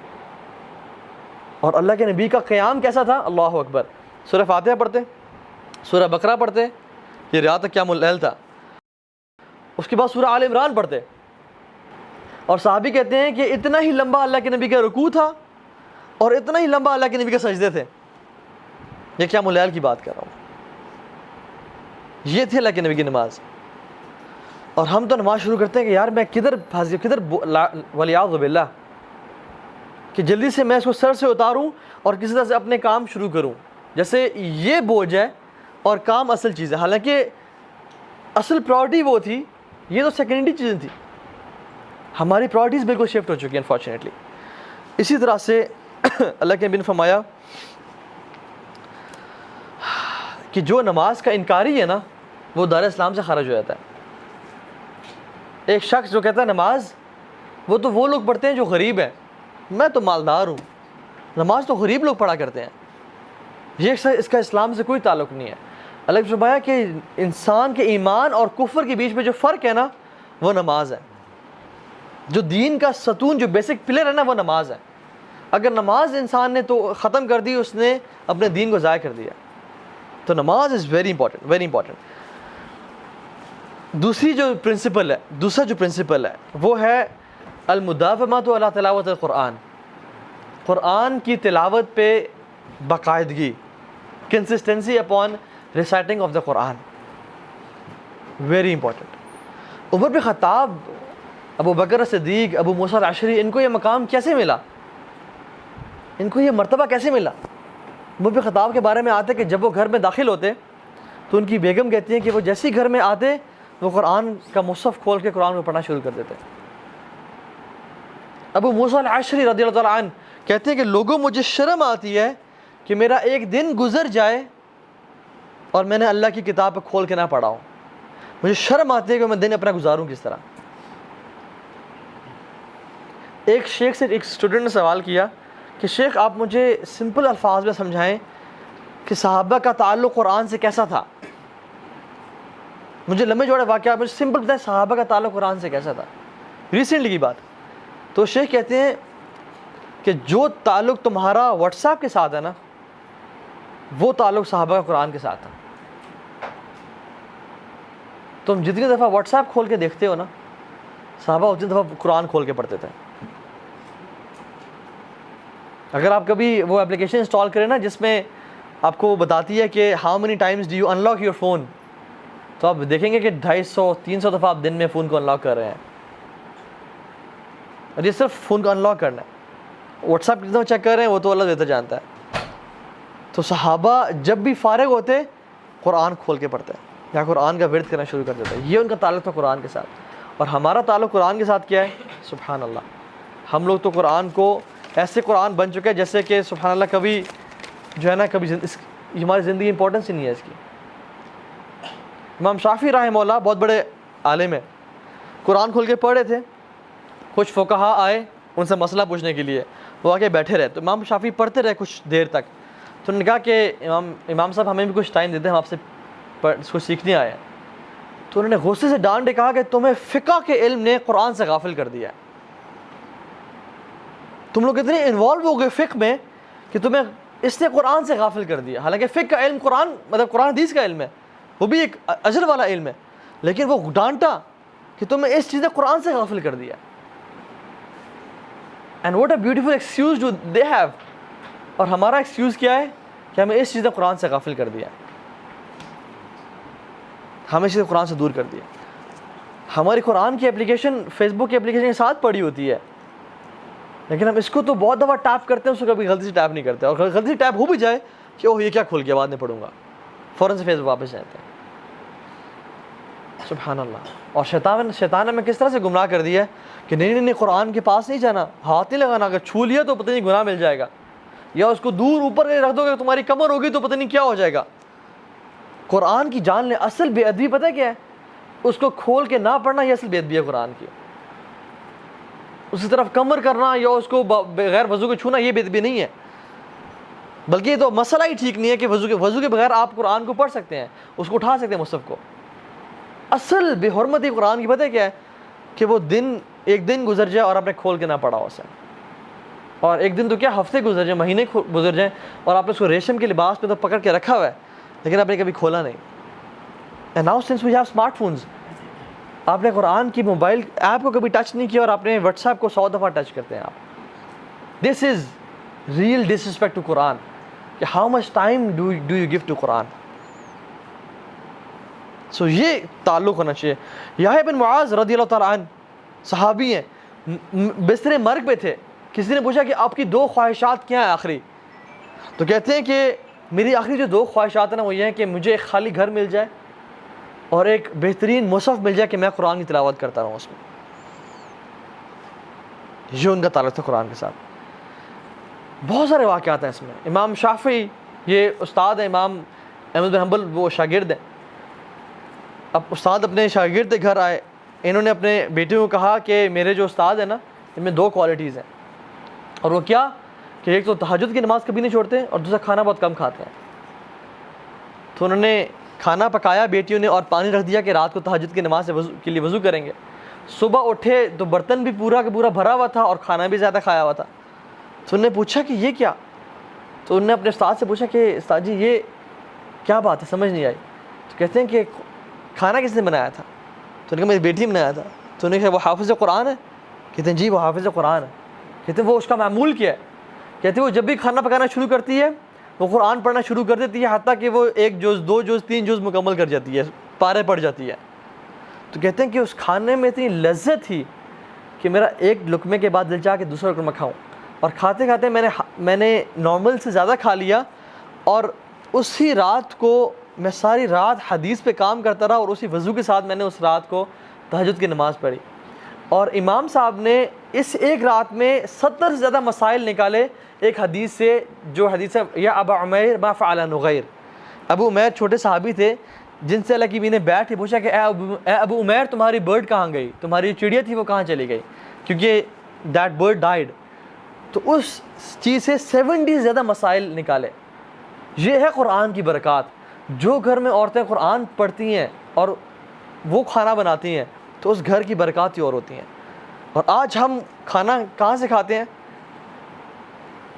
S1: اور اللہ کے نبی کا قیام کیسا تھا؟ اللہ اکبر، سورہ فاتحہ پڑھتے، سورہ بقرہ پڑھتے، یہ رات تک قیام اللیل تھا، اس کے بعد سورہ آل عمران پڑھتے، اور صحابی کہتے ہیں کہ اتنا ہی لمبا اللہ کے نبی کا رکوع تھا اور اتنا ہی لمبا اللہ کے نبی کے سجدے تھے۔ یہ قیام اللیل کی بات کر رہا ہوں، یہ تھی اللہ کے نبی کی نماز۔ اور ہم تو نماز شروع کرتے ہیں کہ یار میں کدھر پھنس گیا، کدھر ولیعوذ باللہ، کہ جلدی سے میں اس کو سر سے اتاروں اور کسی طرح سے اپنے کام شروع کروں، جیسے یہ بوجھ ہے اور کام اصل چیز ہے، حالانکہ اصل پرائورٹی وہ تھی، یہ تو سیکنڈری چیزیں تھی۔ ہماری پرائورٹیز بالکل شفٹ ہو چکی ہیں انفارچونیٹلی۔ اسی طرح سے اللہ کے نبی نے فرمایا کہ جو نماز کا انکاری ہے نا وہ دار اسلام سے خارج ہو جاتا ہے۔ ایک شخص جو کہتا ہے نماز وہ لوگ پڑھتے ہیں جو غریب ہیں، میں تو مالدار ہوں، نماز تو غریب لوگ پڑھا کرتے ہیں، یہ اس کا اسلام سے کوئی تعلق نہیں ہے۔ اللہ نے فرمایا کہ انسان کے ایمان اور کفر کے بیچ میں جو فرق ہے نا وہ نماز ہے، جو دین کا ستون، جو بیسک پلر ہے نا وہ نماز ہے۔ اگر نماز انسان نے تو ختم کر دی، اس نے اپنے دین کو ضائع کر دیا۔ تو نماز is very important, very important. دوسرا جو پرنسپل ہے وہ ہے المداومۃ علی تلاوت القرآن. قرآن کی تلاوت پہ باقاعدگی، consistency upon reciting of the Quran, very important. Umar bin Khattab, Abu بکر صدیق، ابو موسیٰ الاشعری، ان کو یہ مقام کیسے ملا؟ ان کو یہ مرتبہ کیسے ملا؟ عمر بن خطاب کے بارے میں آتے کہ جب وہ گھر میں داخل ہوتے تو ان کی بیگم کہتی ہیں کہ وہ جیسے ہی گھر میں آتے وہ قرآن کا مصحف کھول کے قرآن کو پڑھنا شروع کر دیتے. ابو موسیٰ الاشعری رضی اللہ تعالیٰ عنہ کہتے ہیں کہ لوگوں مجھے شرم آتی ہے کہ میرا ایک دن گزر جائے اور میں نے اللہ کی کتاب پہ کھول کے نہ پڑھا ہوں. مجھے شرم آتی ہے کہ میں دن اپنا گزاروں کس طرح. ایک شیخ سے ایک اسٹوڈنٹ نے سوال کیا کہ شیخ آپ مجھے سمپل الفاظ میں سمجھائیں کہ صحابہ کا تعلق قرآن سے کیسا تھا. مجھے لمبے جوڑے واقعہ مجھے سمپل بتائیں صحابہ کا تعلق قرآن سے کیسا تھا، ریسنٹلی کی بات. تو شیخ کہتے ہیں کہ جو تعلق تمہارا واٹس ایپ کے ساتھ ہے نا، وہ تعلق صحابہ کا قرآن کے ساتھ تھا. تم جتنی دفعہ واٹس ایپ کھول کے دیکھتے ہو نا، صحابہ اتنی دفعہ قرآن کھول کے پڑھتے تھے. اگر آپ کبھی وہ اپلیکیشن انسٹال کریں نا جس میں آپ کو وہ بتاتی ہے کہ how many Times do you unlock your phone, تو آپ دیکھیں گے کہ 250-300 دفعہ آپ دن میں فون کو انلاک کر رہے ہیں. اور یہ صرف فون کو انلاک کرنا ہے. واٹس ایپ کتنا چیک کر رہے ہیں وہ تو اللہ بہتر جانتا ہے. تو صحابہ جب بھی فارغ ہوتے قرآن کھول کے پڑھتے یا قرآن کا ورد کرنا شروع کر دیتے. یہ ان کا تعلق تھا قرآن کے ساتھ. اور ہمارا تعلق قرآن کے ساتھ کیا ہے؟ سبحان اللہ. ہم لوگ تو قرآن کو ایسے قرآن بن چکے ہیں جیسے کہ سبحان اللہ کبھی جو ہے نا کبھی ہماری زندگی امپورٹنس ہی نہیں ہے اس کی. امام شافعی رحمہ اللہ بہت بڑے عالم ہیں، قرآن کھول کے پڑھ رہے تھے. کچھ فقہا آئے ان سے مسئلہ پوچھنے کے لیے، وہ آگے بیٹھے رہے. تو امام شافعی پڑھتے رہے کچھ دیر تک. تو انہوں نے کہا کہ امام صاحب ہمیں بھی کچھ ٹائم دیتے ہیں، ہم آپ سے کچھ سیکھنے آئے ہیں. تو انہوں نے غصے سے ڈانٹ کے کہا کہ تمہیں فقہ کے علم نے قرآن سے غافل کر دیا ہے. تم لوگ اتنے انوالو ہو گئے فقہ میں کہ تمہیں اس نے قرآن سے غافل کر دیا. حالانکہ فقہ کا علم قرآن مطلب قرآن حدیث کا علم ہے، وہ بھی ایک اجر والا علم ہے، لیکن وہ ڈانٹا کہ تمہیں اس چیز نے قرآن سے غافل کر دیا. And what a beautiful excuse do they have. اور ہمارا ایکسکیوز کیا ہے کہ ہمیں اس چیز نے قرآن سے غافل کر دیا، ہمیں اس چیز قرآن سے دور کر دیا. ہماری قرآن کی اپلیکیشن فیس بک کی اپلیکیشن کے ساتھ پڑی ہوتی ہے، لیکن ہم اس کو تو بہت دفعہ ٹیپ کرتے ہیں، اس کو کبھی غلطی سے ٹیپ نہیں کرتے. اور غلطی سے ٹیپ ہو بھی جائے کہ اوہ یہ کیا کھول گیا بعد میں پڑھوں گا، فوراً سے فیس بک واپس جاتے ہیں. سبحان اللہ. اور شیطان ہمیں کس طرح سے گمراہ کر دیا ہے کہ نہیں قرآن کے پاس نہیں جانا، ہاتھ نہیں لگانا، اگر چھو لیا تو پتہ نہیں گناہ مل جائے گا، یا اس کو دور اوپر رکھ دو گے تمہاری کمر ہوگی تو پتہ نہیں کیا ہو جائے گا. قرآن کی جان لے. اصل بے ادبی پتہ کیا ہے؟ اس کو کھول کے نہ پڑھنا، یہ اصل بے ادبی ہے قرآن کی. اسی طرف کمر کرنا یا اس کو بغیر وضو کے چھونا یہ بے ادبی نہیں ہے، بلکہ یہ تو مسئلہ ہی ٹھیک نہیں ہے کہ وضو کے بغیر آپ قرآن کو پڑھ سکتے ہیں، اس کو اٹھا سکتے ہیں مصحف کو. اصل بے حرمتی قرآن کی پتہ کیا ہے؟ کہ وہ ایک دن گزر جائے اور آپ نے کھول کے نہ پڑھا اسے. اور ایک دن تو کیا ہفتے گزر جائیں، مہینے گزر جائیں، اور آپ نے اس کو ریشم کے لباس پہ تو پکڑ کے رکھا ہوا ہے لیکن آپ نے کبھی کھولا نہیں. And now since we have smartphones, آپ نے قرآن کی موبائل ایپ کو کبھی ٹچ نہیں کیا اور آپ نے واٹس ایپ کو 100 دفعہ ٹچ کرتے ہیں آپ. This is real disrespect to Quran, کہ how much time do you give to Quran. So یہ تعلق ہونا چاہیے. یحییٰ بن معاذ رضی اللہ تعالیٰ عنہ صحابی ہیں، بستر مرگ پہ تھے. کسی نے پوچھا کہ آپ کی 2 خواہشات کیا ہیں آخری؟ تو کہتے ہیں کہ میری آخری جو 2 خواہشات ہیں نا وہ یہ ہیں کہ مجھے ایک خالی گھر مل جائے اور ایک بہترین مصحف مل جائے کہ میں قرآن کی تلاوت کرتا رہوں اس میں. یہ ان کا تعلق تھا قرآن کے ساتھ. بہت سارے واقعات ہیں اس میں. امام شافعی یہ استاد ہیں، امام احمد بن حنبل وہ شاگرد ہیں. اب استاد اپنے شاگرد کے گھر آئے، انہوں نے اپنے بیٹے کو کہا کہ میرے جو استاد ہیں نا ان میں 2 کوالٹیز ہیں، اور وہ کیا کہ ایک تو تہجد کی نماز کبھی نہیں چھوڑتے اور دوسرا کھانا بہت کم کھاتے ہیں. تو انہوں نے کھانا پکایا بیٹیوں نے اور پانی رکھ دیا کہ رات کو تہجد کی نماز کے لیے وضو کریں گے. صبح اٹھے تو برتن بھی پورا کا پورا بھرا ہوا تھا اور کھانا بھی زیادہ کھایا ہوا تھا. تو انہوں نے پوچھا کہ یہ کیا؟ تو انہوں نے اپنے استاد سے پوچھا کہ استاد جی یہ کیا بات ہے, سمجھ نہیں آئی. تو کہتے ہیں کہ کھانا کس نے بنایا تھا؟ تو نے کہا میری بیٹی نے بنایا تھا. تو نے کہا وہ حافظ قرآن ہے؟ کہتے ہیں جی وہ حافظ قرآن ہے. کہتے ہیں وہ اس کا معمول کیا ہے؟ کہتے ہیں وہ جب بھی کھانا پکانا شروع کرتی ہے وہ قرآن پڑھنا شروع کر دیتی ہے, حتیٰ کہ وہ 1 جز 2 جز 3 جز مکمل کر جاتی ہے, پارے پڑ جاتی ہے. تو کہتے ہیں کہ اس کھانے میں اتنی لذت تھی کہ میرا ایک لقمے کے بعد دل چاہا کہ دوسرا لقمہ کھاؤں, اور کھاتے کھاتے میں نے نارمل سے زیادہ کھا لیا, اور اسی رات کو میں ساری رات حدیث پہ کام کرتا رہا, اور اسی وضو کے ساتھ میں نے اس رات کو تہجد کی نماز پڑھی. اور امام صاحب نے اس ایک رات میں 70 سے زیادہ مسائل نکالے ایک حدیث سے, جو حدیث ہے یا ابا عمیر ما فعل نغیر. ابو عمیر چھوٹے صحابی تھے جن سے اللہ کی بھی نے بیٹھ کے پوچھا کہ اے ابو عمیر تمہاری برڈ کہاں گئی, تمہاری چڑیا تھی وہ کہاں چلی گئی, کیونکہ دیٹ برڈ ڈائیڈ. تو اس چیز سے 70 سے زیادہ مسائل نکالے. یہ ہے قرآن کی برکات. جو گھر میں عورتیں قرآن پڑھتی ہیں اور وہ کھانا بناتی ہیں تو اس گھر کی برکات ہی اور ہوتی ہیں. اور آج ہم کھانا کہاں سے کھاتے ہیں؟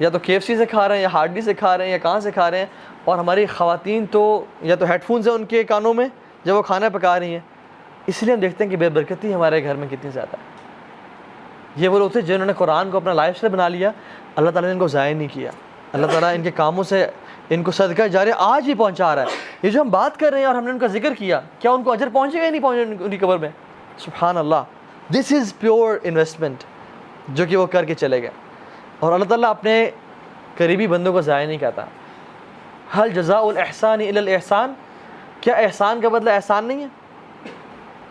S1: یا تو KFC سے کھا رہے ہیں, یا ہارڈلی سے کھا رہے ہیں, یا کہاں سے کھا رہے ہیں. اور ہماری خواتین تو یا تو ہیڈ فونز ہیں ان کے کانوں میں جب وہ کھانا پکا رہی ہیں. اس لیے ہم دیکھتے ہیں کہ بے برکتی ہمارے گھر میں کتنی زیادہ ہے. یہ وہ لوگ تھے جنہوں نے قرآن کو اپنا لائف اسٹائل بنا لیا, اللہ تعالیٰ نے ان کو ضائع نہیں کیا. اللہ تعالیٰ ان کے کاموں سے ان کو صدقہ جاریہ آج ہی پہنچا رہا ہے. یہ جو ہم بات کر رہے ہیں اور ہم نے ان کا ذکر کیا, کیا ان کو اجر پہنچے گا یا نہیں پہنچے ان کی قبر میں؟ سبحان اللہ, دس از پیور انویسٹمنٹ جو کہ وہ کر کے چلے گئے. اور اللہ تعالیٰ اپنے قریبی بندوں کو ضائع نہیں کہتا. حل جزاء الاحسان الا الاحسان, کیا احسان کا بدلہ احسان نہیں ہے؟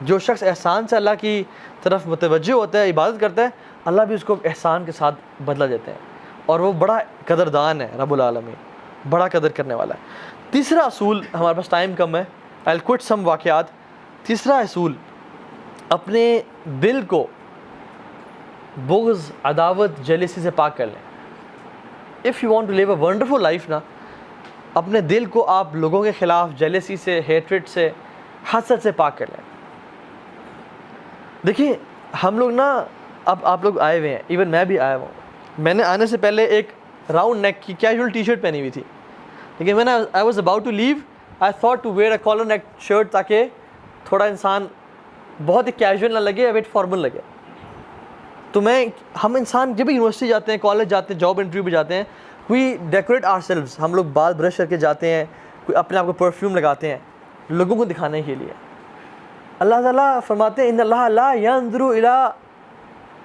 S1: جو شخص احسان سے اللہ کی طرف متوجہ ہوتا ہے, عبادت کرتا ہے, اللہ بھی اس کو احسان کے ساتھ بدلہ دیتے ہیں. اور وہ بڑا قدردان ہے, رب العالمین بڑا قدر کرنے والا ہے. تیسرا اصول, ہمارے پاس ٹائم کم ہے, I'll quote some واقعات. تیسرا اصول, اپنے دل کو بغض, عداوت, جیلسی سے پاک کر لیں. If you want to live a wonderful life نا, اپنے دل کو آپ لوگوں کے خلاف جیلسی سے, ہیٹریٹ سے, حسد سے پاک کر لیں. دیکھیے ہم لوگ نا, اب آپ لوگ آئے ہوئے ہیں, ایون میں بھی آیا ہوں. میں نے آنے سے پہلے ایک راؤنڈ نیک کی کیجول ٹی شرٹ پہنی ہوئی تھی, لیکن میں نے I was about to leave I thought to wear a collar neck shirt, تاکہ تھوڑا انسان بہت ہی کیجول نہ لگے, ا بٹ فارمل لگے. تو ہم انسان جب بھی یونیورسٹی جاتے ہیں, کالج جاتے ہیں, جاب انٹرویو پہ جاتے ہیں, وی ڈیکوریٹ آور سیلوز, ہم لوگ بال برش کر کے جاتے ہیں, کوئی اپنے آپ کو پرفیوم لگاتے ہیں لوگوں کو دکھانے کے لیے. اللہ تعالیٰ فرماتے ہیں ان اللہ لا ينظر الى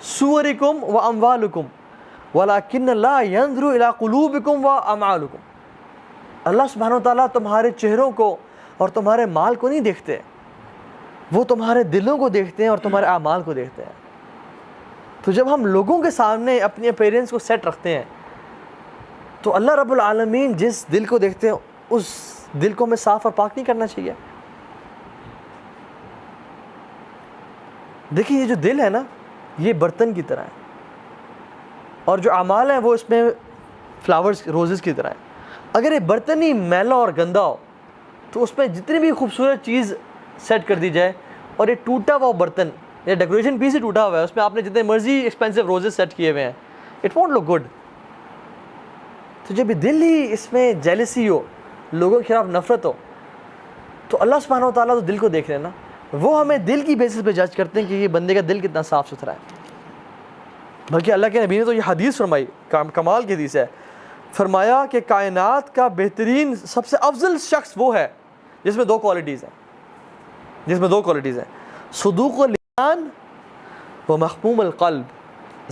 S1: صورکم و اموالکم ولکن لا ينظر الى قلوبکم و اعمالکم. اللہ سبحانہ و تعالیٰ تمہارے چہروں کو اور تمہارے مال کو نہیں دیکھتے, وہ تمہارے دلوں کو دیکھتے ہیں اور تمہارے اعمال کو دیکھتے ہیں. تو جب ہم لوگوں کے سامنے اپنی اپیرنس کو سیٹ رکھتے ہیں تو اللہ رب العالمین جس دل کو دیکھتے ہیں اس دل کو ہمیں صاف اور پاک نہیں کرنا چاہیے. دیکھیے یہ جو دل ہے نا, یہ برتن کی طرح ہے, اور جو اعمال ہیں وہ اس میں فلاورز, روزز کی طرح ہیں. اگر یہ برتن ہی میلا اور گندا ہو تو اس میں جتنی بھی خوبصورت چیز سیٹ کر دی جائے, اور یہ ٹوٹا ہوا برتن یا ڈیکوریشن پیس ہی ٹوٹا ہوا ہے, اس میں آپ نے جتنے مرضی ایکسپینسو روزز سیٹ کیے ہوئے ہیں, اٹ وونٹ لک گڈ. تو جب یہ دل ہی اس میں جیلسی ہو, لوگوں کے خلاف نفرت ہو, تو اللہ سبحانہ و تعالیٰ تو دل کو دیکھ رہے ہیں نا, وہ ہمیں دل کی بیسس پہ جج کرتے ہیں کہ یہ بندے کا دل کتنا صاف ستھرا ہے. بلکہ اللہ کے نبی نے تو یہ حدیث فرمائی, کمال کی حدیث ہے, فرمایا کہ کائنات کا بہترین سب سے افضل شخص وہ ہے جس میں 2 کوالٹیز ہیں, صدوق اللسان و مخموم القلب,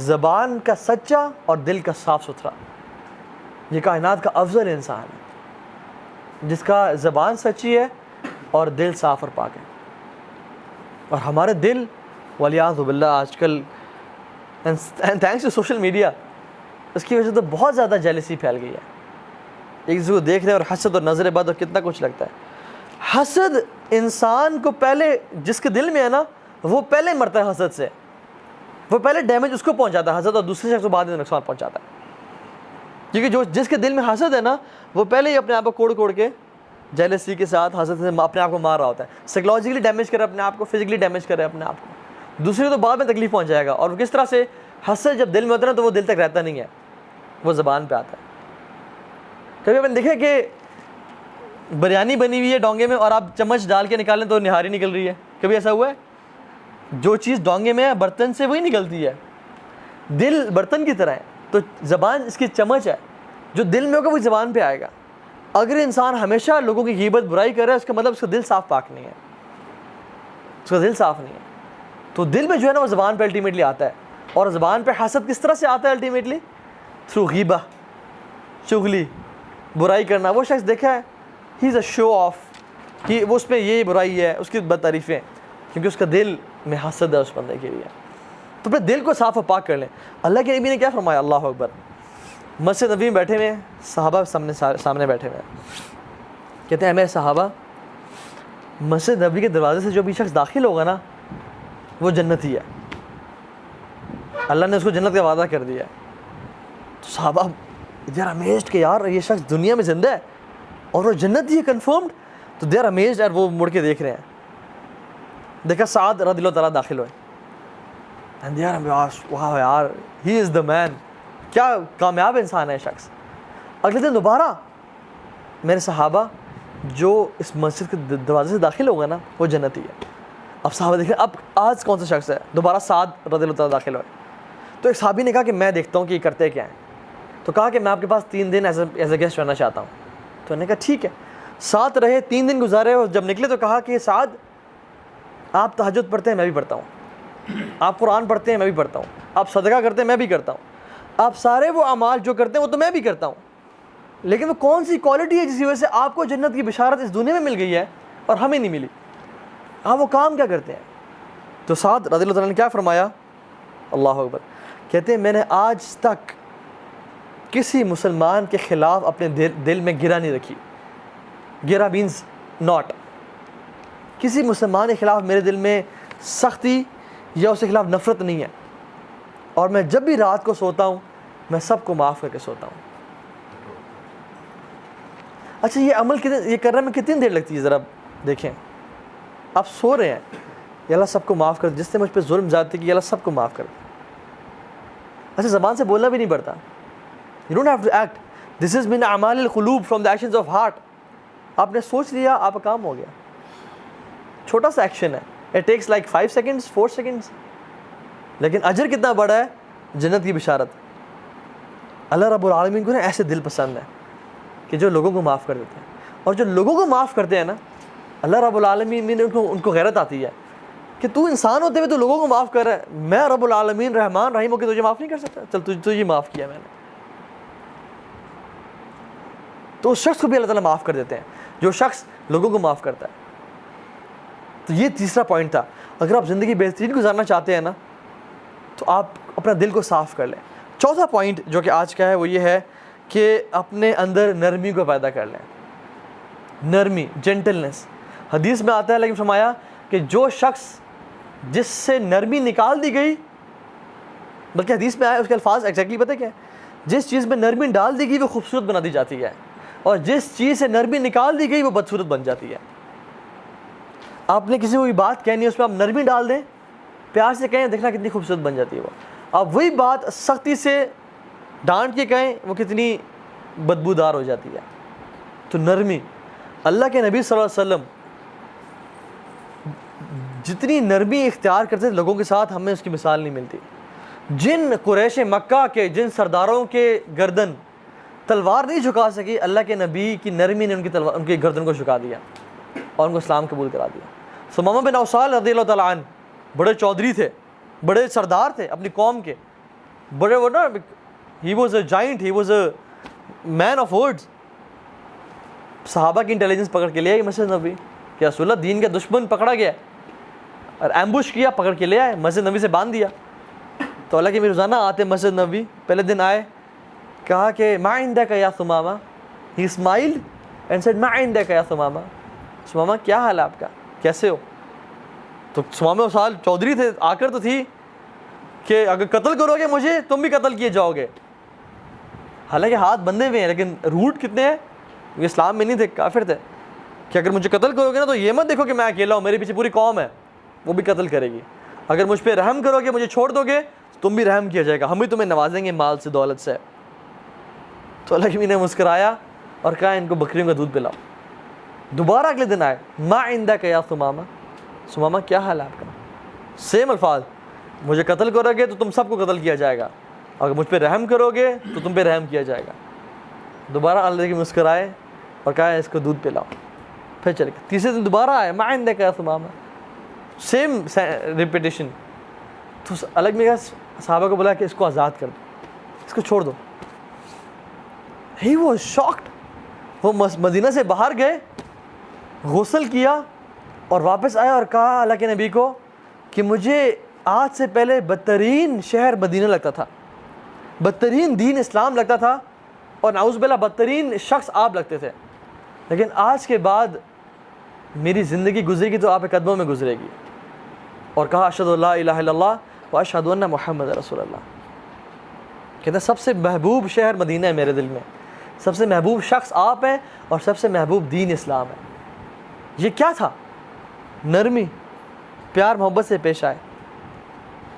S1: زبان کا سچا اور دل کا صاف ستھرا. یہ کائنات کا افضل انسان ہے جس کا زبان سچی ہے اور دل صاف اور پاک ہے. اور ہمارے دل والیاذ باللہ آج کل تھینکس ٹو سوشل میڈیا, اس کی وجہ سے تو بہت زیادہ جیلسی پھیل گئی ہے. ایک دوسرے کو دیکھ رہے ہیں اور حسد اور نظر بد اور کتنا کچھ لگتا ہے. حسد انسان کو پہلے, جس کے دل میں ہے نا, وہ پہلے مرتا ہے حسد سے, وہ پہلے ڈیمیج اس کو پہنچاتا ہے حسد, اور دوسرے شخص کو بعد میں نقصان پہنچاتا ہے. کیونکہ جس کے دل میں حسد ہے نا, وہ پہلے ہی اپنے آپ کو کوڑ کے جیلسی کے ساتھ حسد سے اپنے آپ کو مار رہا ہوتا ہے. سائیکلوجیکلی ڈیمیج کرے اپنے آپ کو, فزیکلی ڈیمیج کرے اپنے آپ کو, دوسرے کو تو بعد میں تکلیف پہنچ جائے گا. اور کس طرح سے حسد جب دل میں ہوتا ہے نا, تو وہ دل تک رہتا نہیں ہے, وہ زبان پہ آتا ہے. کبھی آپ نے دیکھا کہ بریانی بنی ہوئی ہے ڈونگے میں اور آپ چمچ ڈال کے نکالیں تو نہاری نکل رہی ہے. کبھی ایسا ہوا ہے؟ جو چیز ڈونگے میں ہے برتن سے وہی نکلتی ہے. دل برتن کی طرح ہے تو زبان اس کی چمچ ہے, جو دل میں ہوگا وہی زبان پہ آئے گا. اگر انسان ہمیشہ لوگوں کی غیبت برائی کر رہا ہے اس کا مطلب اس کا دل صاف پاک نہیں ہے, اس کا دل صاف نہیں ہے. تو دل میں جو ہے نا وہ زبان پہ الٹیمیٹلی آتا ہے. اور زبان پہ حسد کس طرح سے آتا ہے الٹیمیٹلی؟ تھرو غیبہ, چغلی, برائی کرنا. وہ شخص دیکھا ہے ہی از اے شو آف کہ وہ اس میں یہ برائی ہے, اس کی بد تعریفیں, کیونکہ اس کا دل میں حسد ہے اس بندے کے لیے. تو اپنے دل کو صاف و پاک کر لیں. اللہ کے نبی نے کیا فرمایا؟ اللہ اکبر. مسجد نبی میں بیٹھے ہوئے ہیں, صحابہ سامنے بیٹھے ہوئے ہیں. کہتے ہیں میرے صحابہ, مسجد نبی کے دروازے سے جو بھی شخص داخل ہوگا نا وہ جنتی ہے, اللہ نے اس کو جنت کا وعدہ کر دیا ہے. تو صحابہ دے آر امیزڈ کہ یار یہ شخص دنیا میں زندہ ہے اور وہ جنتی ہے کنفرمڈ. تو دے آر امیزڈ, اور وہ مڑ کے دیکھ رہے ہیں. دیکھا سعد رضی اللہ تعالیٰ داخل ہوئے, اینڈ دے آر واہ یار ہی از دا مین, کیا کامیاب انسان ہے شخص. اگلے دن دوبارہ میرے صحابہ جو اس مسجد کے دروازے سے داخل ہوگا نا وہ جنتی ہے. اب صحابہ دیکھیں اب آج کون سا شخص ہے. دوبارہ سعد رضی اللہ تعالیٰ داخل ہوئے. تو ایک صحابی نے کہا کہ میں دیکھتا ہوں کہ یہ کرتے کیا ہیں. تو کہا کہ میں آپ کے پاس 3 دن ایز اے گیسٹ رہنا چاہتا ہوں. تو انہوں نے کہا ٹھیک ہے. ساتھ رہے, 3 دن گزارے, اور جب نکلے تو کہا کہ سعد آپ تہجد پڑھتے ہیں میں بھی پڑھتا ہوں, آپ قرآن پڑھتے ہیں میں بھی پڑھتا ہوں, آپ صدقہ کرتے ہیں میں بھی کرتا ہوں, آپ سارے وہ اعمال جو کرتے ہیں وہ تو میں بھی کرتا ہوں, لیکن وہ کون سی کوالٹی ہے جس کی وجہ سے آپ کو جنت کی بشارت اس دنیا میں مل گئی ہے اور ہمیں نہیں ملی؟ آپ وہ کام کیا کرتے ہیں؟ تو سعد رضی اللہ تعالیٰ نے کیا فرمایا؟ اللہ اکبر. کہتے ہیں میں نے آج تک کسی مسلمان کے خلاف اپنے دل میں گرہ نہیں رکھی. گرہ مینز ناٹ. کسی مسلمان کے خلاف میرے دل میں سختی یا اس کے خلاف نفرت نہیں ہے. اور میں جب بھی رات کو سوتا ہوں میں سب کو معاف کر کے سوتا ہوں. اچھا یہ عمل یہ کرنے میں کتنی دیر لگتی ہے ذرا دیکھیں. آپ سو رہے ہیں, یا اللہ سب کو معاف کر, جس نے مجھ پہ ظلم زیادتی کی اللہ سب کو معاف کر. اچھا زبان سے بولنا بھی نہیں پڑتا. You don't have to act. This is min اعمال القلوب, from the actions of heart. آپ نے سوچ لیا آپ کا کام ہو گیا. چھوٹا سا ایکشن ہے, it takes like 5 seconds 4 seconds, لیکن اجر کتنا بڑا ہے, جنت کی بشارت. اللہ رب العالمین کو نا ایسے دل پسند ہے کہ جو لوگوں کو معاف کر دیتے ہیں. اور جو لوگوں کو معاف کرتے ہیں نا اللہ رب العالمین نے ان کو غیرت آتی ہے کہ تو انسان ہوتے ہوئے تو لوگوں کو معاف کر رہا ہے, میں رب العالمین رحمان رحیم ہو کے تجھے معاف نہیں کر سکتا, چل تجھے معاف کیا میں نے. تو اس شخص کو بھی اللہ تعالیٰ معاف کر دیتے ہیں جو شخص لوگوں کو معاف کرتا ہے. تو یہ تیسرا پوائنٹ تھا. اگر آپ زندگی بہترین گزارنا چاہتے ہیں نا تو آپ اپنا دل کو صاف کر لیں. چوتھا پوائنٹ جو کہ آج کا ہے وہ یہ ہے کہ اپنے اندر نرمی کو پیدا کر لیں. نرمی, جینٹلنس. حدیث میں آتا ہے لیکن فرمایا کہ جو شخص جس سے نرمی نکال دی گئی, بلکہ حدیث میں آیا اس کے الفاظ ایگزیکٹلی پتہ کیا ہے, جس چیز میں نرمی ڈال دی گئی وہ خوبصورت بنا دی جاتی ہے, اور جس چیز سے نرمی نکال دی گئی وہ بدصورت بن جاتی ہے. آپ نے کسی کو بھی بات کہنی ہے اس میں آپ نرمی ڈال دیں, پیار سے کہیں, دیکھنا کتنی خوبصورت بن جاتی ہے وہ. آپ وہی بات سختی سے ڈانٹ کے کہیں وہ کتنی بدبودار ہو جاتی ہے. تو نرمی. اللہ کے نبی صلی اللہ علیہ وسلم جتنی نرمی اختیار کرتے تھے لوگوں کے ساتھ, ہمیں اس کی مثال نہیں ملتی. جن قریش مکہ کے جن سرداروں کے گردن تلوار نہیں جھکا سکی, اللہ کے نبی کی نرمی نے ان کی گردن کو جھکا دیا اور ان کو اسلام قبول کرا دیا. ثمامہ بن اوصال رضی اللہ تعالیٰ عنہ بڑے چودھری تھے, بڑے سردار تھے اپنی قوم کے, بڑے وہ نا, he was a giant, he was a man of words. صحابہ کی انٹیلیجنس پکڑ کے لے آئے مسجد نبی کہ رسول اللہ دین کا دشمن پکڑا گیا اور ایمبوش کیا, پکڑ کے لے آئے, مسجد نبی سے باندھ دیا. تو اللہ کے بھی روزانہ آتے مسجد نبی. پہلے دن آئے, کہا کہ ما عندک یا ثمامہ, ہی اسمائلڈ اینڈ سیڈ ما عندک یا ثمامہ. ثمامہ کیا حال ہے آپ کا, کیسے ہو؟ تو ثمامہ اوصال چودھری تھے, آ کر تو تھی کہ اگر قتل کرو گے مجھے تم بھی قتل کیے جاؤ گے. حالانکہ ہاتھ بندھے ہوئے ہیں لیکن روٹ کتنے ہیں, وہ اسلام میں نہیں تھے, کافر تھے, کہ اگر مجھے قتل کرو گے نا تو یہ مت دیکھو کہ میں اکیلا ہوں, میرے پیچھے پوری قوم ہے وہ بھی قتل کرے گی. اگر مجھ پہ رحم کرو گے, مجھے چھوڑ دو گے, تم بھی رحم کیا جائے گا, ہم بھی تمہیں نوازیں گے مال سے, دولت سے. تو اللہ کی نے مسکرایا اور کہا ان کو بکریوں کا دودھ پلاؤ. دوبارہ اگلے دن آئے, ما عندک یا ثمامہ, ثمامہ کیا حال ہے آپ کا؟ سیم الفاظ, مجھے قتل کرو گے تو تم سب کو قتل کیا جائے گا, اگر مجھ پہ رحم کرو گے تو تم پہ رحم کیا جائے گا. دوبارہ اللہ کی مسکرائے اور کہا اس کو دودھ پلاؤ, پھر چلے گئے. تیسرے دن دوبارہ آئے, ما عندک یا ثمامہ, سیم ریپیٹیشن. تو الگ میں صحابہ کو بولا کہ اس کو آزاد کر دو, اس کو چھوڑ دو. He was shocked. وہ مدینہ سے باہر گئے, غسل کیا اور واپس آیا اور کہا اللہ کے نبی کو کہ مجھے آج سے پہلے بدترین شہر مدینہ لگتا تھا, بدترین دین اسلام لگتا تھا, اور نعوذ باللہ بدترین شخص آپ لگتے تھے, لیکن آج کے بعد میری زندگی گزرے گی تو آپ کے قدموں میں گزرے گی. اور کہا اشہد ان لا الہ الا اللہ و اشہد ان محمد رسول اللہ. کہتے ہیں سب سے محبوب شہر مدینہ ہے میرے دل میں, سب سے محبوب شخص آپ ہیں, اور سب سے محبوب دین اسلام ہے. یہ کیا تھا؟ نرمی, پیار محبت سے پیش آئے.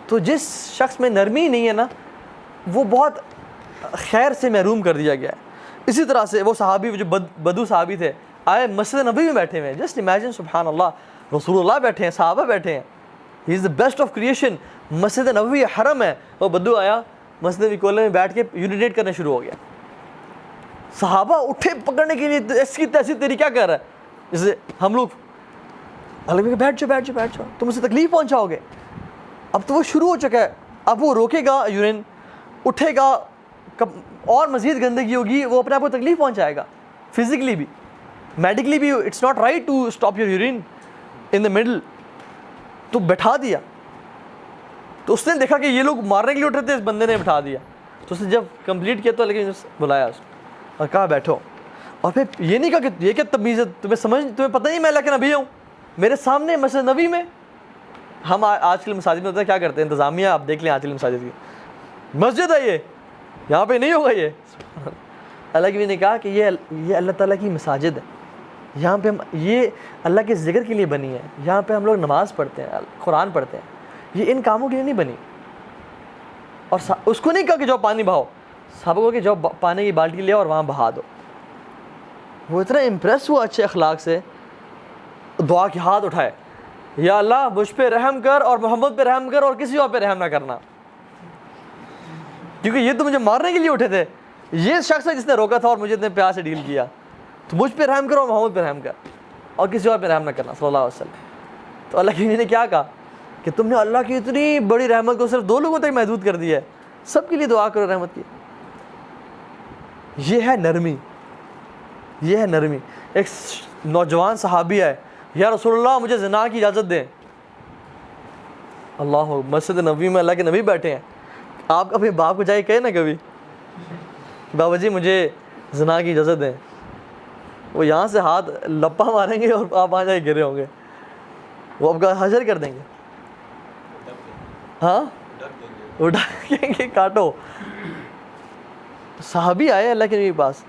S1: تو جس شخص میں نرمی نہیں ہے نا, وہ بہت خیر سے محروم کر دیا گیا ہے. اسی طرح سے وہ صحابی جو بدو صحابی تھے, آئے مسجد نبی میں بیٹھے ہوئے ہیں. جسٹ امیجن, سبحان اللہ, رسول اللہ بیٹھے ہیں, صحابہ بیٹھے ہیں, ہی از the best of creation, Masjid Nabawi حرم ہے. وہ بدو آیا مسجد نبی کولے میں بیٹھ کے یورینیٹ کرنا شروع ہو گیا. صحابہ اٹھے پکڑنے کے لیے, ایسی تیسی تیری کیا کر رہا ہے, جیسے ہم لوگ اللہ بیٹھ جاؤ بیٹھ جاؤ بیٹھ جاؤ, تم اسے تکلیف پہنچاؤ گے. اب تو وہ شروع ہو چکا ہے, اب وہ روکے گا یورین, اٹھے گا, اور مزید گندگی ہوگی, وہ اپنے آپ کو تکلیف پہنچائے گا, فزیکلی بھی میڈیکلی بھی. It's not right to stop your urine in the middle. تو بٹھا دیا. تو اس نے دیکھا کہ یہ لوگ مارنے کے لیے اٹھ رہے تھے, اس بندے نے بٹھا دیا. تو اس نے جب کمپلیٹ کیا تو لیکن بلایا اس اور کہا بیٹھو. اور پھر یہ نہیں کہا کہ یہ کیا تمیز ہے, تمہیں پتہ نہیں میں اللہ کے نبی ہوں, میرے سامنے مسجد نبی میں. ہم آج کل مساجد میں ہوتا ہے کیا کرتے ہیں, انتظامیہ آپ دیکھ لیں آج کل مساجد کی, مسجد ہے یہ, یہاں پہ نہیں ہوگا یہ. اللہ کے نبی نے کہا کہ یہ اللہ تعالیٰ کی مساجد ہے, یہاں پہ ہم, یہ اللہ کے ذکر کے لیے بنی ہے, یہاں پہ ہم لوگ نماز پڑھتے ہیں, قرآن پڑھتے ہیں, یہ ان کاموں کے لیے نہیں بنی. اور اس کو نہیں کہا کہ جاؤ پانی بہاؤ, صحابہ کو کہ جاؤ پانی کی بالٹی لے اور وہاں بہا دو. وہ اتنا امپریس ہوا اچھے اخلاق سے, دعا کے ہاتھ اٹھائے, یا اللہ مجھ پہ رحم کر اور محمد پہ رحم کر اور کسی اور پہ رحم نہ کرنا, کیونکہ یہ تو مجھے مارنے کے لیے اٹھے تھے, یہ شخص ہے جس نے روکا تھا اور مجھے اتنے پیار سے ڈیل کیا, تو مجھ پہ رحم کرو اور محمد پہ رحم کر اور کسی اور پہ رحم نہ کرنا صلی اللہ علیہ وسلم. تو اللہ کی نے کیا کہا کہ تم نے اللہ کی اتنی بڑی رحمت کو صرف 2 لوگوں تک محدود کر دیا ہے, سب کے لیے دعا کرو رحمت کی. یہ ہے نرمی, یہ ہے نرمی. ایک نوجوان صحابی ہے, یا رسول اللہ مجھے زنا کی اجازت دیں. اللہ, مسجد نبوی میں اللہ کے نبی بیٹھے ہیں, آپ اپنے باپ کو جائے کہے نا کبھی بابا جی مجھے زنا کی اجازت دیں, وہ یہاں سے ہاتھ لپا ماریں گے اور آپ وہاں جائے گرے ہوں گے, وہ آپ کا حشر کر دیں گے. ہاں اٹھا کہیں گے کاٹو. صحابی آئے اللہ کے نبی کے پاس.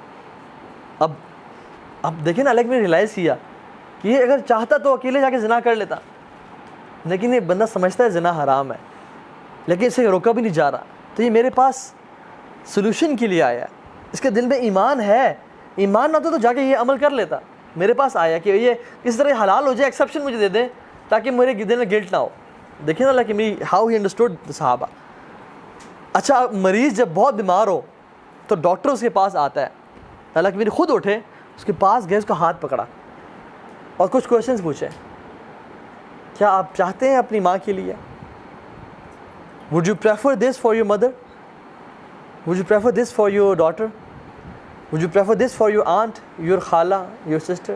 S1: اب دیکھیں نا, اللہ کے نبی نے ریلائز کیا کہ یہ اگر چاہتا تو اکیلے جا کے زنا کر لیتا, لیکن یہ بندہ سمجھتا ہے زنا حرام ہے, لیکن اسے روکا بھی نہیں جا رہا, تو یہ میرے پاس سلوشن کے لیے آیا. اس کے دل میں ایمان ہے, ایمان نہ تو جا کے یہ عمل کر لیتا. میرے پاس آیا کہ یہ کس طرح حلال ہو جائے, ایکسیپشن مجھے دے دیں تاکہ میرے دل میں گلٹ نہ ہو. دیکھیں نا اللہ کہ میری ہاؤ ہی انڈرسٹوڈ صحابہ. اچھا مریض جب بہت بیمار ہو تو ڈاکٹر اس کے پاس آتا ہے, اللہ کہ میری خود اٹھے, اس کے پاس گئے, اس کا ہاتھ پکڑا اور کچھ کویشچنس پوچھے, کیا آپ چاہتے ہیں اپنی ماں کے لیے, would you prefer this for your mother, would you prefer this for your daughter, would you prefer this for your aunt, your خالہ, your sister,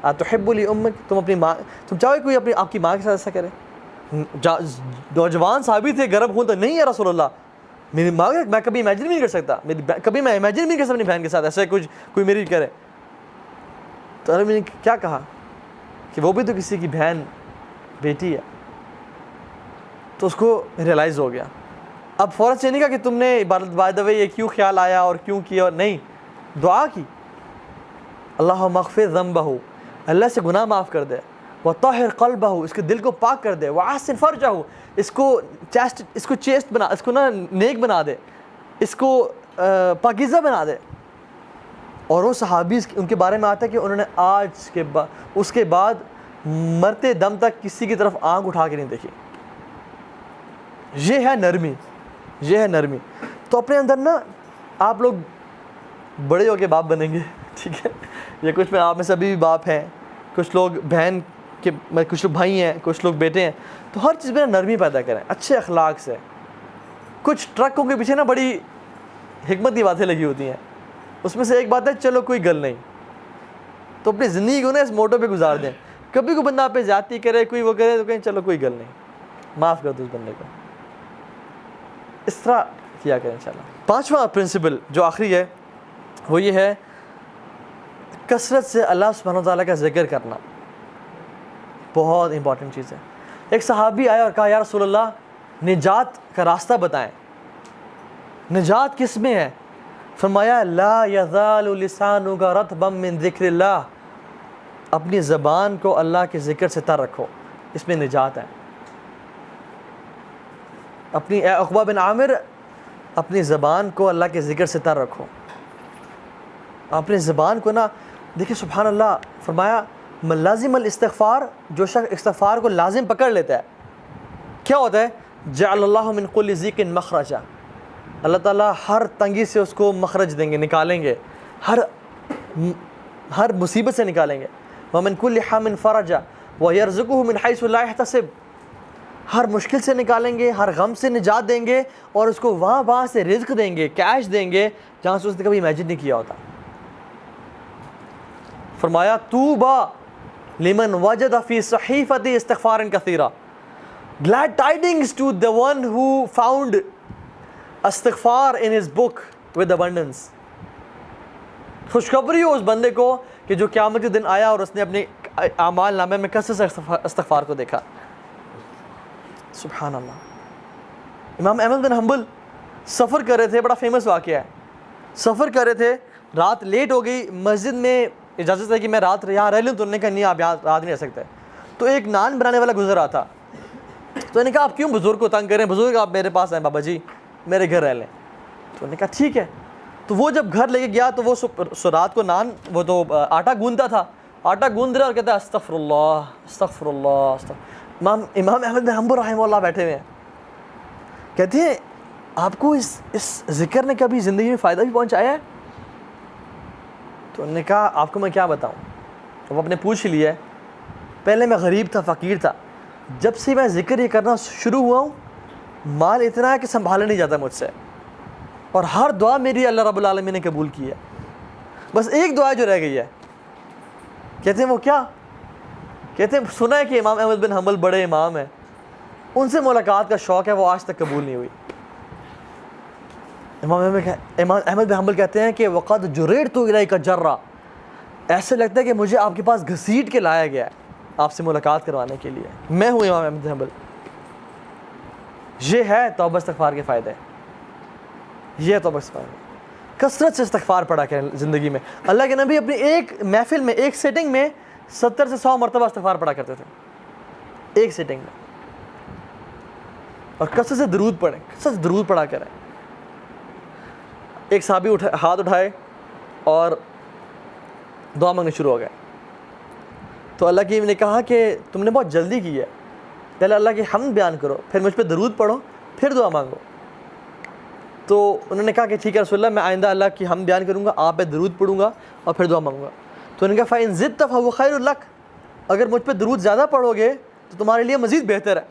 S1: اتحب لامک, تم اپنی ماں, تم چاہو کوئی اپنی آپ کی ماں کے ساتھ ایسا کرے. نوجوان صحابی تھے, گرم خون تھا, نہیں یا رسول اللہ میری ماں, میں کبھی امیجن بھی نہیں کر سکتا, کبھی میں امیجن بھی نہیں کر سکتا اپنی بہن کے ساتھ ایسا کچھ کوئی میری کرے. تو میں نے کیا کہا کہ وہ بھی تو کسی کی بہن بیٹی ہے. تو اس کو ریئلائز ہو گیا. اب فوراً سے نہیں کہا کہ تم نے بائی دا وے یہ کیوں خیال آیا اور کیوں کیا, اور نہیں, دعا کی, اللہم اغفر ذنبہ, اللہ سے گناہ معاف کر دے, وطہر قلبہ, اس کے دل کو پاک کر دے, وحسن فرجہ, اس کو چیسٹ بنا, اس کو نا نیک بنا دے, اس کو پاکیزہ بنا دے. اور وہ صحابی ان کے بارے میں آتا ہے کہ انہوں نے آج کے بعد اس کے بعد مرتے دم تک کسی کی طرف آنکھ اٹھا کے نہیں دیکھی. یہ ہے نرمی, یہ ہے نرمی. تو اپنے اندر نا آپ لوگ بڑے ہو کے باپ بنیں گے, ٹھیک ہے, یا کچھ میں آپ میں سے ابھی بھی باپ ہیں, کچھ لوگ بہن کے, کچھ لوگ بھائی ہیں, کچھ لوگ بیٹے ہیں. تو ہر چیز میں نرمی پیدا کریں, اچھے اخلاق سے. کچھ ٹرکوں کے پیچھے نا بڑی حکمت کی باتیں لگی ہوتی ہیں, اس میں سے ایک بات ہے چلو کوئی گل نہیں. تو اپنی زندگی کو نا اس موٹو پہ گزار دیں. کبھی کوئی بندہ آپ پہ زیادتی کرے, کوئی وہ کرے, تو کہیں چلو کوئی گل نہیں, معاف کر دو اس بندے کو. اس طرح کیا کریں انشاءاللہ. 5واں پرنسپل جو آخری ہے وہ یہ ہے کثرت سے اللہ سبحانہ وتعالیٰ کا ذکر کرنا. بہت امپورٹنٹ چیز ہے. ایک صحابی آیا اور کہا یا رسول اللہ نجات کا راستہ بتائیں, نجات کس میں ہے؟ فرمایا لا یزال لسانک رطبا من ذکر اللہ, اپنی زبان کو اللہ کے ذکر سے تر رکھو, اس میں نجات ہے. اے عقبہ بن عامر, اپنی زبان کو اللہ کے ذکر سے تر رکھو. اپنی زبان کو نا دیکھیں سبحان اللہ, فرمایا من لازم الاستغفار, جو شخص استغفار کو لازم پکڑ لیتا ہے کیا ہوتا ہے؟ جعل اللہ من کل ضیق مخرجا, اللہ تعالیٰ ہر تنگی سے اس کو مخرج دیں گے, نکالیں گے, ہر مصیبت سے نکالیں گے. ومن کل حام فرجا ویرزقہ من حیث لا یحتسب, ہر مشکل سے نکالیں گے, ہر غم سے نجات دیں گے, اور اس کو وہاں سے رزق دیں گے, کیش دیں گے جہاں سے اس نے کبھی امیجن نہیں کیا ہوتا. فرمایا طوبی لمن وجد فی صحیفۃ استغفار کثیرا, glad tidings to the one who found استغفار in his book with abundance. خوشخبری ہو اس بندے کو کہ جو قیامت کے دن آیا اور اس نے اپنے اعمال نامے میں کثرت سے استغفار کو دیکھا. سبحان اللہ. امام احمد بن حنبل سفر کر رہے تھے, بڑا فیمس واقعہ ہے. سفر کر رہے تھے, رات لیٹ ہو گئی, مسجد میں اجازت ہے کہ میں رات یہاں رہ لوں, تو انہوں نے کہا نہیں آپ یہاں رات نہیں رہ سکتے. تو ایک نان بنانے والا گزر رہا تھا, تو انہوں نے کہا آپ کیوں بزرگ کو تنگ کریں, بزرگ آپ میرے پاس آئیں, بابا جی میرے گھر رہ لیں. تو انہوں نے کہا ٹھیک ہے. تو وہ جب گھر لے کے گیا تو وہ رات کو نان, وہ تو آٹا گوندتا تھا, آٹا گوندھ رہا اور کہتا ہے استغفر اللہ استغفر اللہ. امام احمد بن حنبل رحمہ اللہ بیٹھے ہوئے ہیں, کہتے ہیں آپ کو اس ذکر نے کبھی زندگی میں فائدہ بھی پہنچایا ہے؟ تو انہوں نے کہا آپ کو میں کیا بتاؤں. وہ اپنے پوچھ لیا ہے, پہلے میں غریب تھا, فقیر تھا, جب سے میں ذکر یہ کرنا شروع ہوا ہوں مال اتنا ہے کہ سنبھالا نہیں جاتا مجھ سے, اور ہر دعا میری اللہ رب العالمین نے قبول کی ہے. بس ایک دعا جو رہ گئی ہے. کہتے ہیں وہ کیا؟ کہتے ہیں سنا ہے کہ امام احمد بن حنبل بڑے امام ہیں, ان سے ملاقات کا شوق ہے, وہ آج تک قبول نہیں ہوئی. امام احمد بن حنبل کہتے ہیں کہ وقد جریرت الیک جرا, ایسے لگتا ہے کہ مجھے آپ کے پاس گھسیٹ کے لایا گیا ہے آپ سے ملاقات کروانے کے لیے. میں ہوں امام احمد بن حنبل. یہ ہے توبہ استغفار کے فائدے, یہ ہے توبہ استغفار. کثرت سے استغفار پڑھا کریں زندگی میں. اللہ کے نبی اپنی ایک محفل میں, ایک سیٹنگ میں 70 سے 100 مرتبہ استغفار پڑھا کرتے تھے, ایک سیٹنگ میں. اور کثرت سے درود پڑھیں, کثرت سے درود پڑھا کریں. ایک صحابی ہاتھ اٹھائے اور دعا مانگنے شروع ہو گئے. تو اللہ کی نے کہا کہ تم نے بہت جلدی کی ہے, پہلے اللہ کی حمد بیان کرو, پھر مجھ پہ درود پڑھو, پھر دعا مانگو. تو انہوں نے کہا کہ ٹھیک ہے رسول اللہ, میں آئندہ اللہ کی حمد بیان کروں گا, آپ پہ درود پڑھوں گا اور پھر دعا مانگوں گا. تو انہوں نے کہا فَإِن زِدْتَ فَهُوَ خَيْرٌ لَكَ, اگر مجھ پہ درود زیادہ پڑھو گے تو تمہارے لیے مزید بہتر ہے,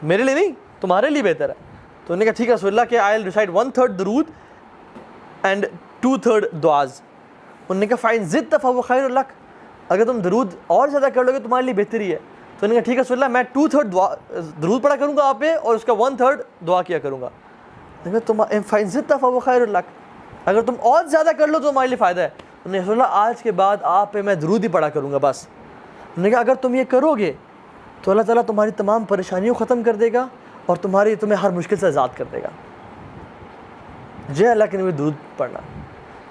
S1: میرے لیے نہیں, تمہارے لیے بہتر ہے. تو انہوں نے کہا ٹھیک ہے رسول اللہ کہ I'll recite 1/3 درود اینڈ 2/3 دعاز. انہوں نے کہا فَإِن زِدْتَ فَهُوَ خَيْرٌ لَكَ, اگر تم درود اور زیادہ کر لو گے تمہارے لیے بہتری ہے. تو انہوں نے کہا ٹھیک ہے رسول اللہ میں 2/3 درود پڑھا کروں گا آپ پہ, اور اس کا 1/3 دعا کیا کروں گا. فَإِن زِدْتَ فَهُوَ خَيْرٌ لَكَ, اگر تم اور زیادہ کر لو تو تمہارے لیے فائدہ ہے. انہوں نے رسول اللہ آج کے بعد آپ پہ میں درود ہی پڑھا کروں گا بس. انہوں نے کہا اگر تم یہ کرو گے تو اللہ تعالیٰ تمہاری تمام پریشانیوں کو ختم کر دے گا اور تمہیں ہر مشکل سے آزاد کر دے گا. جے اللہ کے نبی درود پڑھنا.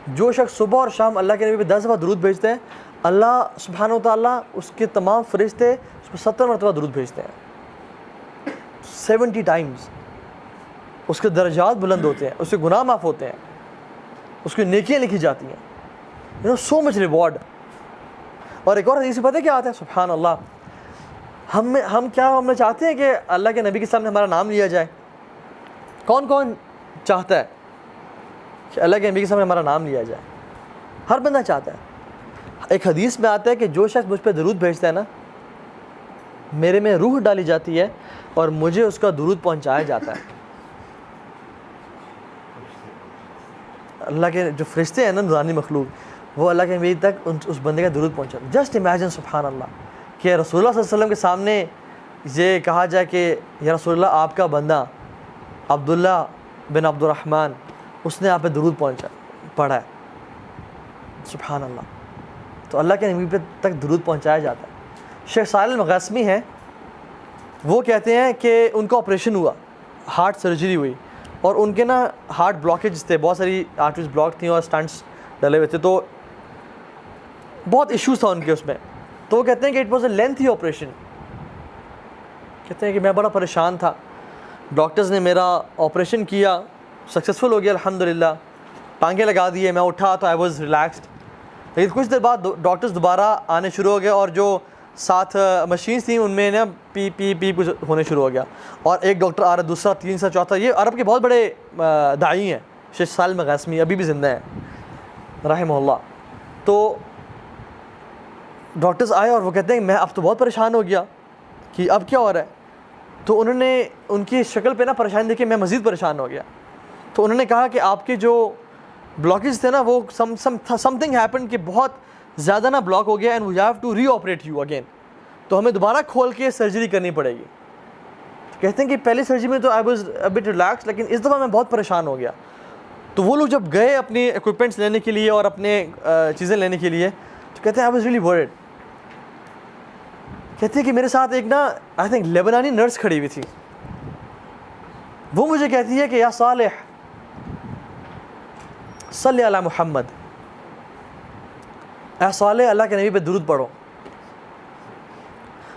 S1: جو شخص صبح اور شام اللہ کے نبی پہ 10 دفعہ درود بھیجتے ہیں, اللہ سبحانہ و تعالیٰ اس کے تمام فرشتے اس پہ 70 مرتبہ درود بھیجتے ہیں, 70 ٹائمز. اس کے درجات بلند ہوتے ہیں, اس کے گناہ معاف ہوتے ہیں, اس کی نیکیاں لکھی جاتی ہیں. سو مچ ریوارڈ. اور ایک اور حدیث پتہ ہے کیا آتا ہے؟ سبحان اللہ, ہم چاہتے ہیں کہ اللہ کے نبی کے سامنے ہمارا نام لیا جائے. کون کون چاہتا ہے کہ اللہ کے نبی کے سامنے ہمارا نام لیا جائے؟ ہر بندہ چاہتا ہے. ایک حدیث میں آتا ہے کہ جو شخص مجھ پہ درود بھیجتا ہے نا, میرے میں روح ڈالی جاتی ہے اور مجھے اس کا درود پہنچایا جاتا ہے. اللہ کے جو فرشتے ہیں نا, نورانی مخلوق, وہ اللہ کے نبی تک اس بندے کا درود پہنچا. جسٹ امیجن سبحان اللہ کہ رسول اللہ صلی اللہ علیہ وسلم کے سامنے یہ کہا جائے کہ یا رسول اللہ آپ کا بندہ عبداللہ بن عبد الرحمن اس نے آپ پہ درود پڑھا ہے. سبحان اللہ. تو اللہ کے نبی پہ تک درود پہنچایا جاتا ہے. شیخ صالح المغاسمی ہیں, وہ کہتے ہیں کہ ان کا آپریشن ہوا, ہارٹ سرجری ہوئی, اور ان کے نا ہارٹ بلاکیج تھے, بہت ساری آرٹریز بلاک تھیں اور سٹنٹس ڈلے ہوئے تھے, تو بہت ایشوز تھا ان کے اس میں. تو وہ کہتے ہیں کہ it was a lengthy operation. کہتے ہیں کہ میں بڑا پریشان تھا, ڈاکٹرز نے میرا آپریشن کیا, سکسیزفل ہو گیا الحمدللہ, ٹانگیں لگا دیے, میں اٹھا تو آئی واز ریلیکسڈ. لیکن کچھ دیر بعد ڈاکٹرز دوبارہ آنے شروع ہو گئے, اور جو ساتھ مشینس تھیں ان میں نا پی پی پی کچھ ہونے شروع ہو گیا, اور ایک ڈاکٹر آ رہا, دوسرا, تیسرا, چوتھا. یہ عرب کے بہت بڑے داعی ہیں, شیخ صالح المغاسمی, ابھی بھی زندہ ہیں رحمہ اللہ. تو ڈاکٹرز آئے اور وہ کہتے ہیں کہ میں اب تو بہت پریشان ہو گیا کہ اب کیا ہو رہا ہے. تو انہوں نے ان کی شکل پہ نا پریشانی دیکھی, میں مزید پریشان ہو گیا. تو انہوں نے کہا کہ آپ کے جو بلاکیج تھے نا وہ سم تھنگ ہیپن کہ بہت زیادہ نا بلاک ہو گیا, and we have to reoperate you again. تو ہمیں دوبارہ کھول کے سرجری کرنی پڑے گی. تو کہتے ہیں کہ پہلی سرجری میں تو I was a but relax, لیکن اس دفعہ میں بہت پریشان ہو گیا. تو وہ لوگ جب گئے اپنے ایکوپمنٹس لینے کے لیے اور اپنے چیزیں لینے کے لیے, تو کہتے ہیں آئی واز ریئلی ورڈ. کہتے ہیں کہ میرے ساتھ ایک نا آئی تھنک لیبنانی نرس کھڑی ہوئی تھی. وہ مجھے کہتی ہے کہ یا صالح صلی علی محمد, اے صالح اللہ کے نبی پہ درود پڑھو.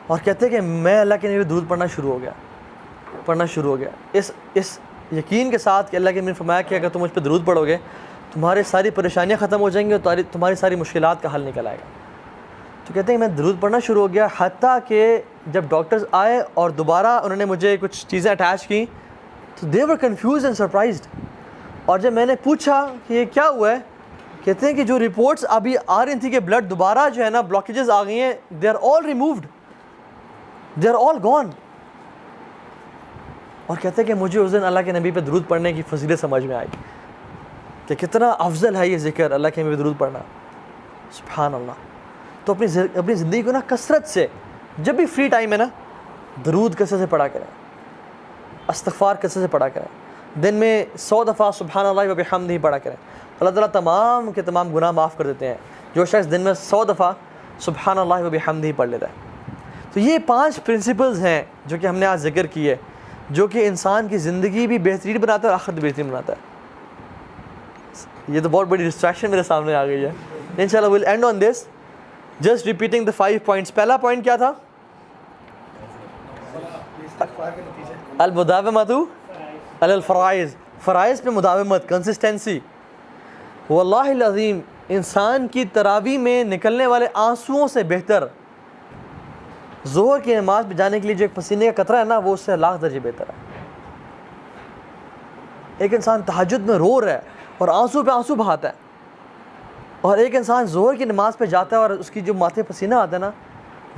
S1: اور کہتے ہیں کہ میں اللہ کے نبی پہ درود پڑھنا شروع ہو گیا اس یقین کے ساتھ کہ اللہ کے نبی نے فرمایا کہ اگر تم مجھ پہ درود پڑھو گے تمہاری ساری پریشانیاں ختم ہو جائیں گی اور تمہاری ساری مشکلات کا حل نکل آئے گا. تو کہتے ہیں میں درود پڑھنا شروع ہو گیا, حتیٰ کہ جب ڈاکٹرز آئے اور دوبارہ انہوں نے مجھے کچھ چیزیں اٹیچ کی تو دے ور کنفیوز اینڈ سرپرائزڈ. اور جب میں نے پوچھا کہ یہ کیا ہوا ہے, کہتے ہیں کہ جو رپورٹس ابھی آ رہی تھیں کہ بلڈ دوبارہ جو ہے نا بلاکیجز آ گئی ہیں, they are all removed, they are all gone. اور کہتے ہیں کہ مجھے اس دن اللہ کے نبی پہ درود پڑھنے کی فضیلت سمجھ میں آئی کہ کتنا افضل ہے یہ ذکر, اللہ کے نبی پہ درود پڑھنا. سبحان اللہ. تو اپنی زندگی کو نا کثرت سے, جب بھی فری ٹائم ہے نا, درود کثرت سے پڑھا کریں, استغفار کثرت سے پڑھا کریں. دن میں 100 دفعہ سبحان اللہ و بحمدہ ہی پڑھا کریں. اللہ تعالیٰ تمام کے تمام گناہ معاف کر دیتے ہیں جو شخص دن میں 100 دفعہ سبحان اللہ و بحمدہ ہی پڑھ لیتا ہے. تو یہ 5 پرنسپلز ہیں جو کہ ہم نے آج ذکر کیے, جو کہ انسان کی زندگی بھی بہترین بناتا ہے اور آخرت بھی بہترین بناتا ہے. یہ تو بہت بڑی ڈسٹریکشن میرے سامنے آ گئی ہے. انشاءاللہ we'll end on this, just repeating the 5 points. پہلا پوائنٹ کیا تھا؟ المداومۃ علی الفرائض, فرائض پہ مداومت, کنسسٹنسی. واللہ العظیم انسان کی تراویح میں نکلنے والے آنسوؤں سے بہتر ظہر کی نماز پہ جانے کے لیے جو ایک پسینے کا قطرہ ہے نا, وہ اس سے لاکھ درجے بہتر ہے. ایک انسان تہجد میں رو رہا ہے اور آنسو پہ آنسو بہاتا ہے, اور ایک انسان ظہر کی نماز پہ جاتا ہے اور اس کی جو ماتھے پسینہ آتا ہے نا,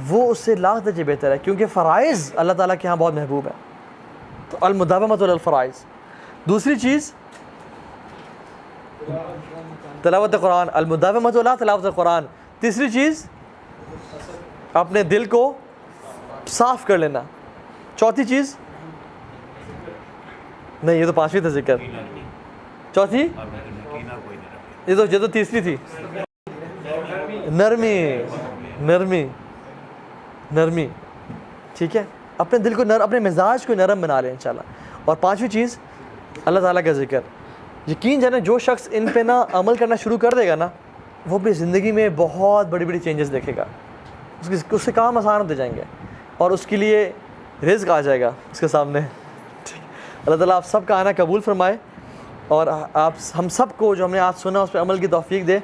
S1: وہ اس سے لاکھ درجے بہتر ہے, کیونکہ فرائض اللہ تعالیٰ کے ہاں بہت محبوب ہے. تو المداومۃ علی الفرائض. دوسری چیز تلاوت قرآن, المداومۃ علی تلاوت القرآن. تیسری چیز اپنے دل کو صاف کر لینا. چوتھی چیز نہیں, یہ تو 5ویں تھا ذکر. چوتھی یہ تو تیسری تھی, نرمی. ٹھیک ہے, اپنے دل کو اپنے مزاج کو نرم بنا لیں انشاءاللہ. اور 5ویں چیز اللہ تعالیٰ کا ذکر. یقین جانے جو شخص ان پہ نا عمل کرنا شروع کر دے گا نا, وہ اپنی زندگی میں بہت بڑی بڑی چینجز دیکھے گا. اس کے کام آسان ہوتے جائیں گے اور اس کے لیے رزق آ جائے گا اس کے سامنے. اللہ تعالیٰ آپ سب کا آنا قبول فرمائے, اور آپ ہم سب کو جو ہم نے آج سنا اس پہ عمل کی توفیق دے.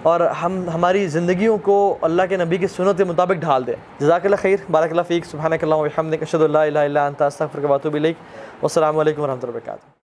S1: اور ہم ہماری زندگیوں کو اللہ کے نبی کی سنت کے مطابق ڈھال دیں۔ جزاک اللہ خیر، بارک اللہ فیک، سبحانک اللہم و بحمدک، اشہد ان لا الہ الا انت، استغفرک و اتوب الیک، والسلام علیکم ورحمۃ اللہ وبرکاتہ۔